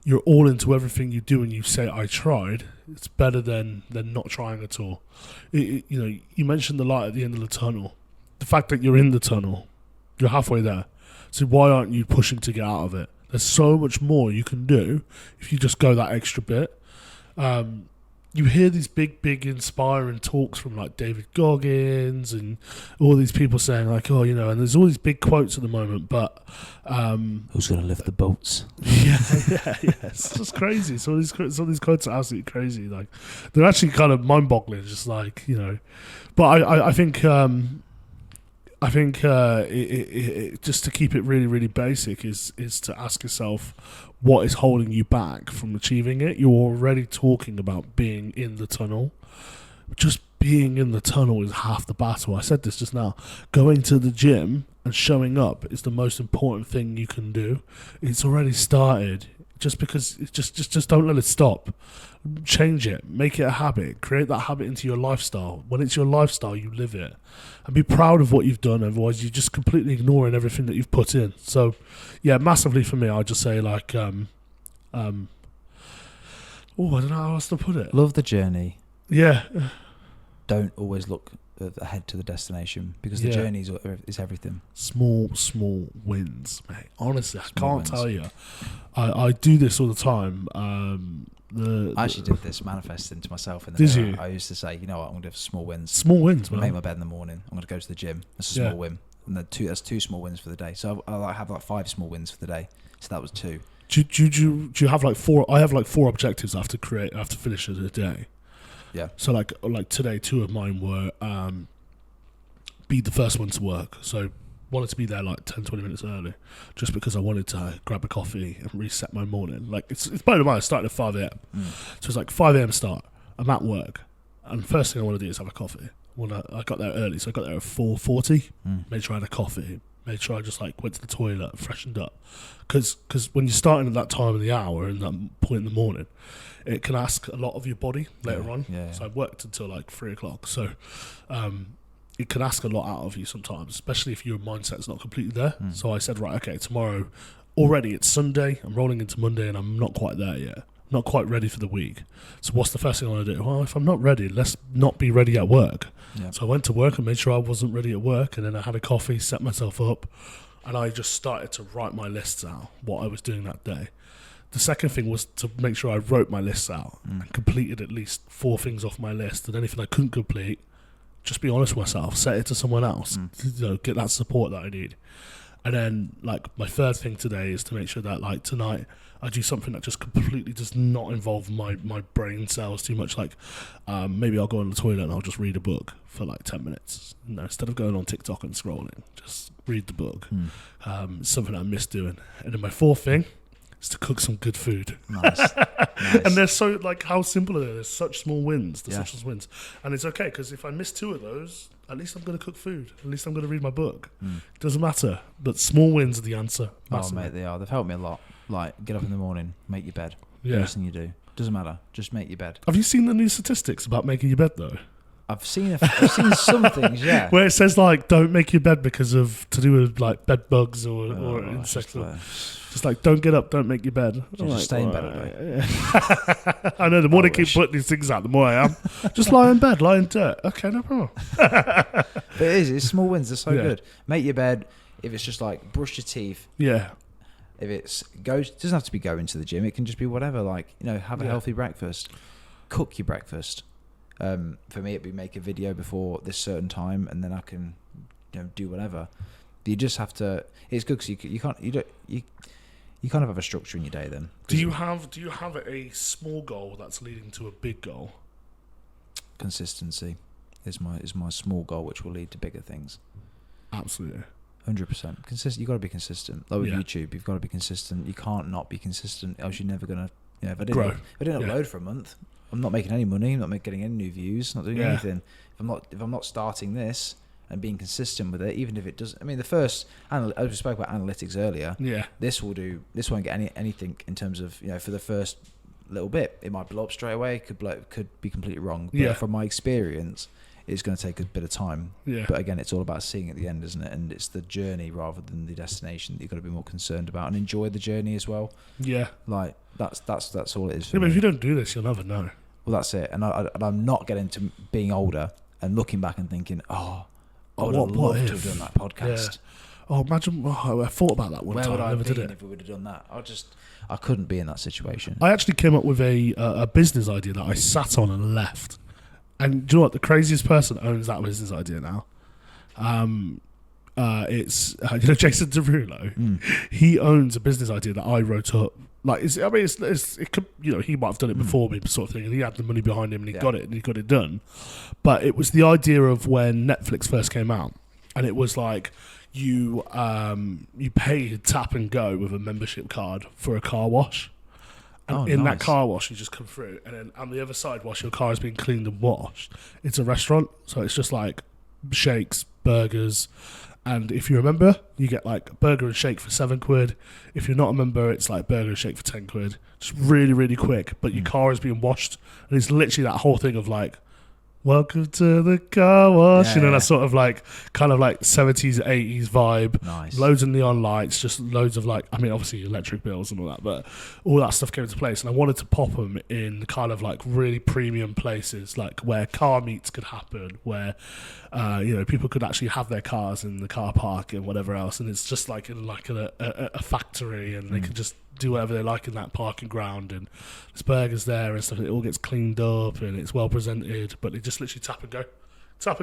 you're all into everything you do and you say, I tried, it's better than not trying at all. You mentioned the light at the end of the tunnel. The fact that you're in the tunnel, you're halfway there. So why aren't you pushing to get out of it? There's so much more you can do if you just go that extra bit. You hear these big inspiring talks from like David Goggins and all these people saying like, and there's all these big quotes at the moment, but who's going to lift the boats? Yeah, it's just crazy. So these quotes are absolutely crazy. Like they're actually kind of mind-boggling. Just like but I think just to keep it really, really basic is to ask yourself what is holding you back from achieving it. You're already talking about being in the tunnel. Just being in the tunnel is half the battle. I said this just now. Going to the gym and showing up is the most important thing you can do. It's already started. Just because, just don't let it stop. Change it. Make it a habit. Create that habit into your lifestyle. When it's your lifestyle, you live it. And be proud of what you've done. Otherwise, you're just completely ignoring everything that you've put in. So, yeah, massively for me, I'd just say like, I don't know how else to put it. Love the journey. Yeah. Don't always look ahead to the destination, because the journey is everything. Small wins, mate. Honestly, I can't wins. tell you. I do this all the time. I actually did this manifesting to myself in the Did mirror. you? I used to say, you know what, I'm going to do small wins. Small wins, I'm man. make my bed in the morning. I'm going to go to the gym. That's a small win. And that's 2 small wins for the day. So I have like 5 small wins for the day. So that was 2. Do you have like 4? I have like 4 objectives I have to create. I have to finish in a day. Yeah. So like today, 2 of mine were be the first one to work. So wanted to be there like 10-20 minutes early, just because I wanted to grab a coffee and reset my morning. Like it's by the way, I started at 5 a.m. So it's like 5 a.m. start. I'm at work, and the first thing I want to do is have a coffee. I got there early, so I got there at 4:40. Made sure I had a coffee. Made sure I just like went to the toilet, freshened up, because when you're starting at that time of the hour and that point in the morning, it can ask a lot of your body later on. Yeah. So I worked until like 3 o'clock. So it can ask a lot out of you sometimes, especially if your mindset's not completely there. So I said, right, okay, tomorrow, already it's Sunday, I'm rolling into Monday and I'm not quite there yet. Not quite ready for the week. So what's the first thing I want to do? Well, if I'm not ready, let's not be ready at work. Yeah. So I went to work and made sure I wasn't ready at work, and then I had a coffee, set myself up, and I just started to write my lists out, what I was doing that day. The second thing was to make sure I wrote my lists out and completed at least 4 things off my list, and anything I couldn't complete, just be honest with myself, set it to someone else, get that support that I need. And then, like, my third thing today is to make sure that, like, tonight I do something that just completely does not involve my brain cells too much. Like, maybe I'll go on the toilet and I'll just read a book for, like, 10 minutes. You know, instead of going on TikTok and scrolling, just read the book. Something I miss doing. And then my fourth thing is to cook some good food. Nice. And they're so, like, how simple are they? There's such small wins. Such small wins. And it's okay, because if I miss 2 of those, at least I'm going to cook food. At least I'm going to read my book. It doesn't matter. But small wins are the answer. Massively. Oh, mate, they are. They've helped me a lot. Like, get up in the morning, make your bed. Yeah. First thing you do. Doesn't matter. Just make your bed. Have you seen the new statistics about making your bed, though? I've seen some things, yeah. Where it says, like, don't make your bed because of, to do with, like, bed bugs or insects. Just like, don't get up, don't make your bed. Just stay in bed all day. I know, the more they keep putting these things out, the more I am. Just lie in bed, lie in dirt. Okay, no problem. But it's small wins, they're so good. Make your bed. If it's just like, brush your teeth. Yeah. If it doesn't have to be going to the gym. It can just be whatever. Like, you know, have a healthy breakfast. Cook your breakfast. For me, it'd be make a video before this certain time, and then I can, you know, do whatever. But you just have to. It's good because you kind of have a structure in your day. Then do you have a small goal that's leading to a big goal? Consistency is my small goal, which will lead to bigger things. Absolutely. 100%. Consistent. You've got to be consistent. Like with YouTube, you've got to be consistent. You can't not be consistent, else you're never gonna. You know, if I didn't upload for a month, I'm not making any money. I'm not getting any new views. Not doing anything. If I'm not starting this and being consistent with it, even if it doesn't. I mean, the first, as we spoke about analytics earlier. Yeah. This won't get anything in terms of, you know, for the first little bit. It might blow up straight away. Could be completely wrong. But from my experience, it's going to take a bit of time. Yeah. But again, it's all about seeing at the end, isn't it? And it's the journey rather than the destination that you've got to be more concerned about, and enjoy the journey as well. Yeah. Like that's all it is for me. But if you don't do this, you'll never know. Well, that's it. And I'm not getting to being older and looking back and thinking, I would have loved to have done that podcast. Yeah. Oh, imagine! I thought about that one time. Where would I never have did been if we would have done that? I couldn't be in that situation. I actually came up with a business idea that I sat on and left. And do you know what? The craziest person owns that business idea now. It's Jason Derulo. He owns a business idea that I wrote up. Like, it could, you know, he might have done it before me, sort of thing, and he had the money behind him, and he got it, and he got it done. But it was the idea of when Netflix first came out, and it was like you pay tap and go with a membership card for a car wash. And that car wash, you just come through, and then on the other side, whilst your car is being cleaned and washed, it's a restaurant. So it's just like shakes, burgers, and if you're a member, you get like a burger and shake for £7. If you're not a member, it's like burger and shake for £10. Just really, really quick. But your car is being washed, and it's literally that whole thing of like welcome to the car wash. Yeah, That sort of kind of 70s, 80s vibe. Nice. Loads of neon lights, just loads of obviously electric bills and all that, but all that stuff came into place. And I wanted to pop them in kind of really premium places, like where car meets could happen, where people could actually have their cars in the car park and whatever else. And it's just in a factory, and they can just do whatever they like in that parking ground, and there's burgers there and stuff, and it all gets cleaned up and it's well presented, but it just literally tap and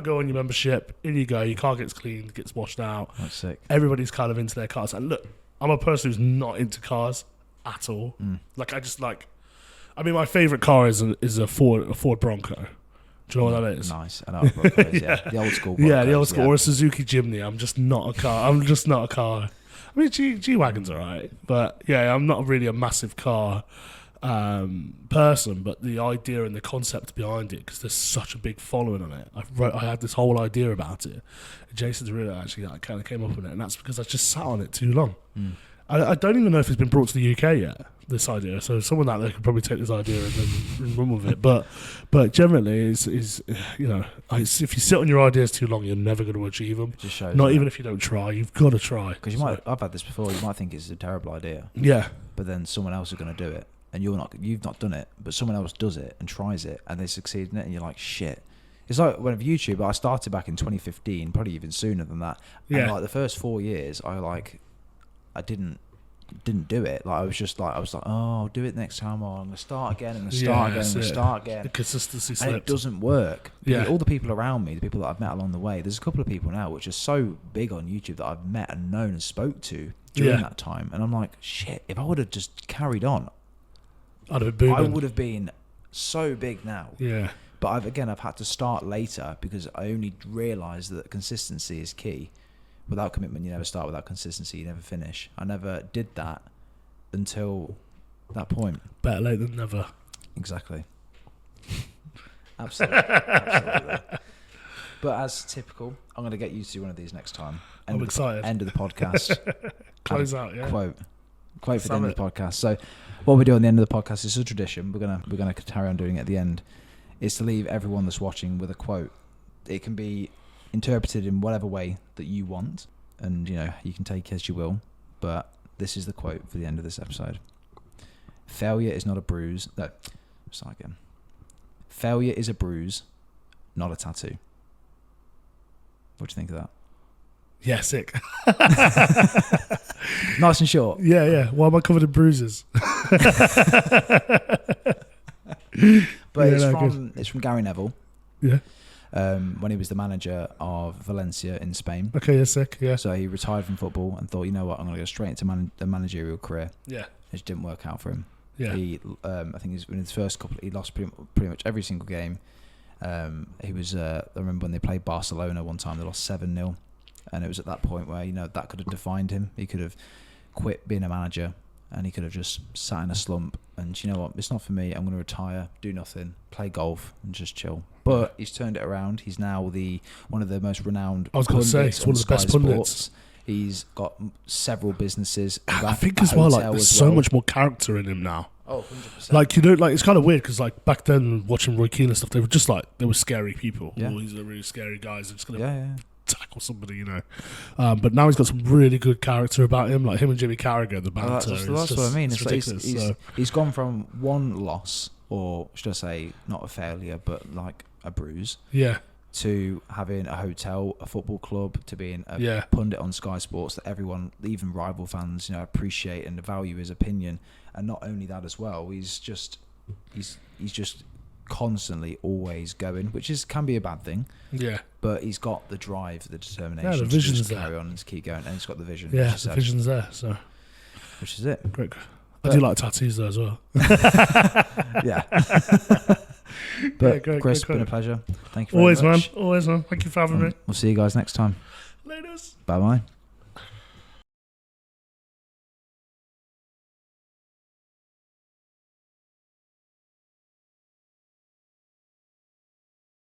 go on your membership, in you go, your car gets cleaned, gets washed out. That's sick. Everybody's kind of into their cars, and look, I'm a person who's not into cars at all. My favorite car is a Ford Bronco. Do you know what that is? Nice. I know what Bronco is, yeah. The old school Broncos, yeah, the old school, or a Suzuki Jimny. I'm just not a car. I mean, G-Wagon's all right, but yeah, I'm not really a massive car person, but the idea and the concept behind it, because there's such a big following on it. I had this whole idea about it. Jason's really actually kind of came up with it, and that's because I just sat on it too long. I don't even know if it's been brought to the UK yet, this idea. So someone out there could probably take this idea and then run with it. But generally, if you sit on your ideas too long, you're never going to achieve them. Just shows not even if you don't try. You've got to try. Because I've had this before. You might think it's a terrible idea. Yeah. But then someone else is going to do it, and you've not done it, but someone else does it and tries it, and they succeed in it, and you're like, shit. It's like when with YouTube, I started back in 2015, probably even sooner than that. Yeah. And the first 4 years, I didn't do it. I was like, oh, I'll do it next time. I'm gonna start again. I'm gonna start again. The consistency and slipped. it doesn't work. Yeah. All the people around me, the people that I've met along the way. There's a couple of people now which are so big on YouTube that I've met and known and spoke to during that time. And I'm like, shit. If I would have just carried on, I would have been so big now. Yeah. But I've had to start later because I only realised that consistency is key. Without commitment, you never start. Without consistency, you never finish. I never did that until that point. Better late than never. Exactly. Absolutely. But as typical, I'm going to get you to do one of these next time. I'm excited. End of the podcast. Close out, yeah. Quote for the end of the podcast. So what we do on the end of the podcast is a tradition. We're gonna carry on doing it at the end. Is to leave everyone that's watching with a quote. It can be interpreted in whatever way that you want, and you can take it as you will, but this is the quote for the end of this episode. Failure is not a bruise. No, start again. Failure is a bruise, not a tattoo. What do you think of that? Yeah, sick. Nice and short. Yeah. Why am I covered in bruises? But it's from Gary Neville. Yeah. When he was the manager of Valencia in Spain. Okay, yeah, sick, yeah. So he retired from football and thought, you know what, I'm going to go straight into the managerial career. Yeah. It just didn't work out for him. Yeah. He, I think in his first couple, he lost pretty much every single game. He was, I remember when they played Barcelona one time, they lost 7-0. And it was at that point where, that could have defined him. He could have quit being a manager and he could have just sat in a slump and, you know what, it's not for me. I'm going to retire, do nothing, play golf and just chill. But he's turned it around. He's now one of the most renowned I was going to say, he's one of the best pundits. He's got several businesses. I think as well, there's so much more character in him now. Oh, 100%. It's kind of weird because back then watching Roy Keane and stuff, they were just they were scary people. Yeah. Oh, these are really scary guys. They're just going to tackle somebody, But now he's got some really good character about him, like him and Jimmy Carragher, the banter. That's what I mean. It's ridiculous. He's gone from one loss, or should I say, not a failure, but like a bruise. Yeah. To having a hotel, a football club, to being a pundit on Sky Sports that everyone, even rival fans, appreciate and value his opinion. And not only that as well, he's just constantly always going, which can be a bad thing. Yeah. But he's got the drive, the determination the vision's to just there. carry on and to keep going, and he's got the vision. Yeah, the vision's there. So, which is it. Great. I do like tattoos though as well. Yeah. But great, Kris, great. Been a pleasure. Thank you very much. Always, man. Thank you for having me. We'll see you guys next time. Laters. Bye-bye.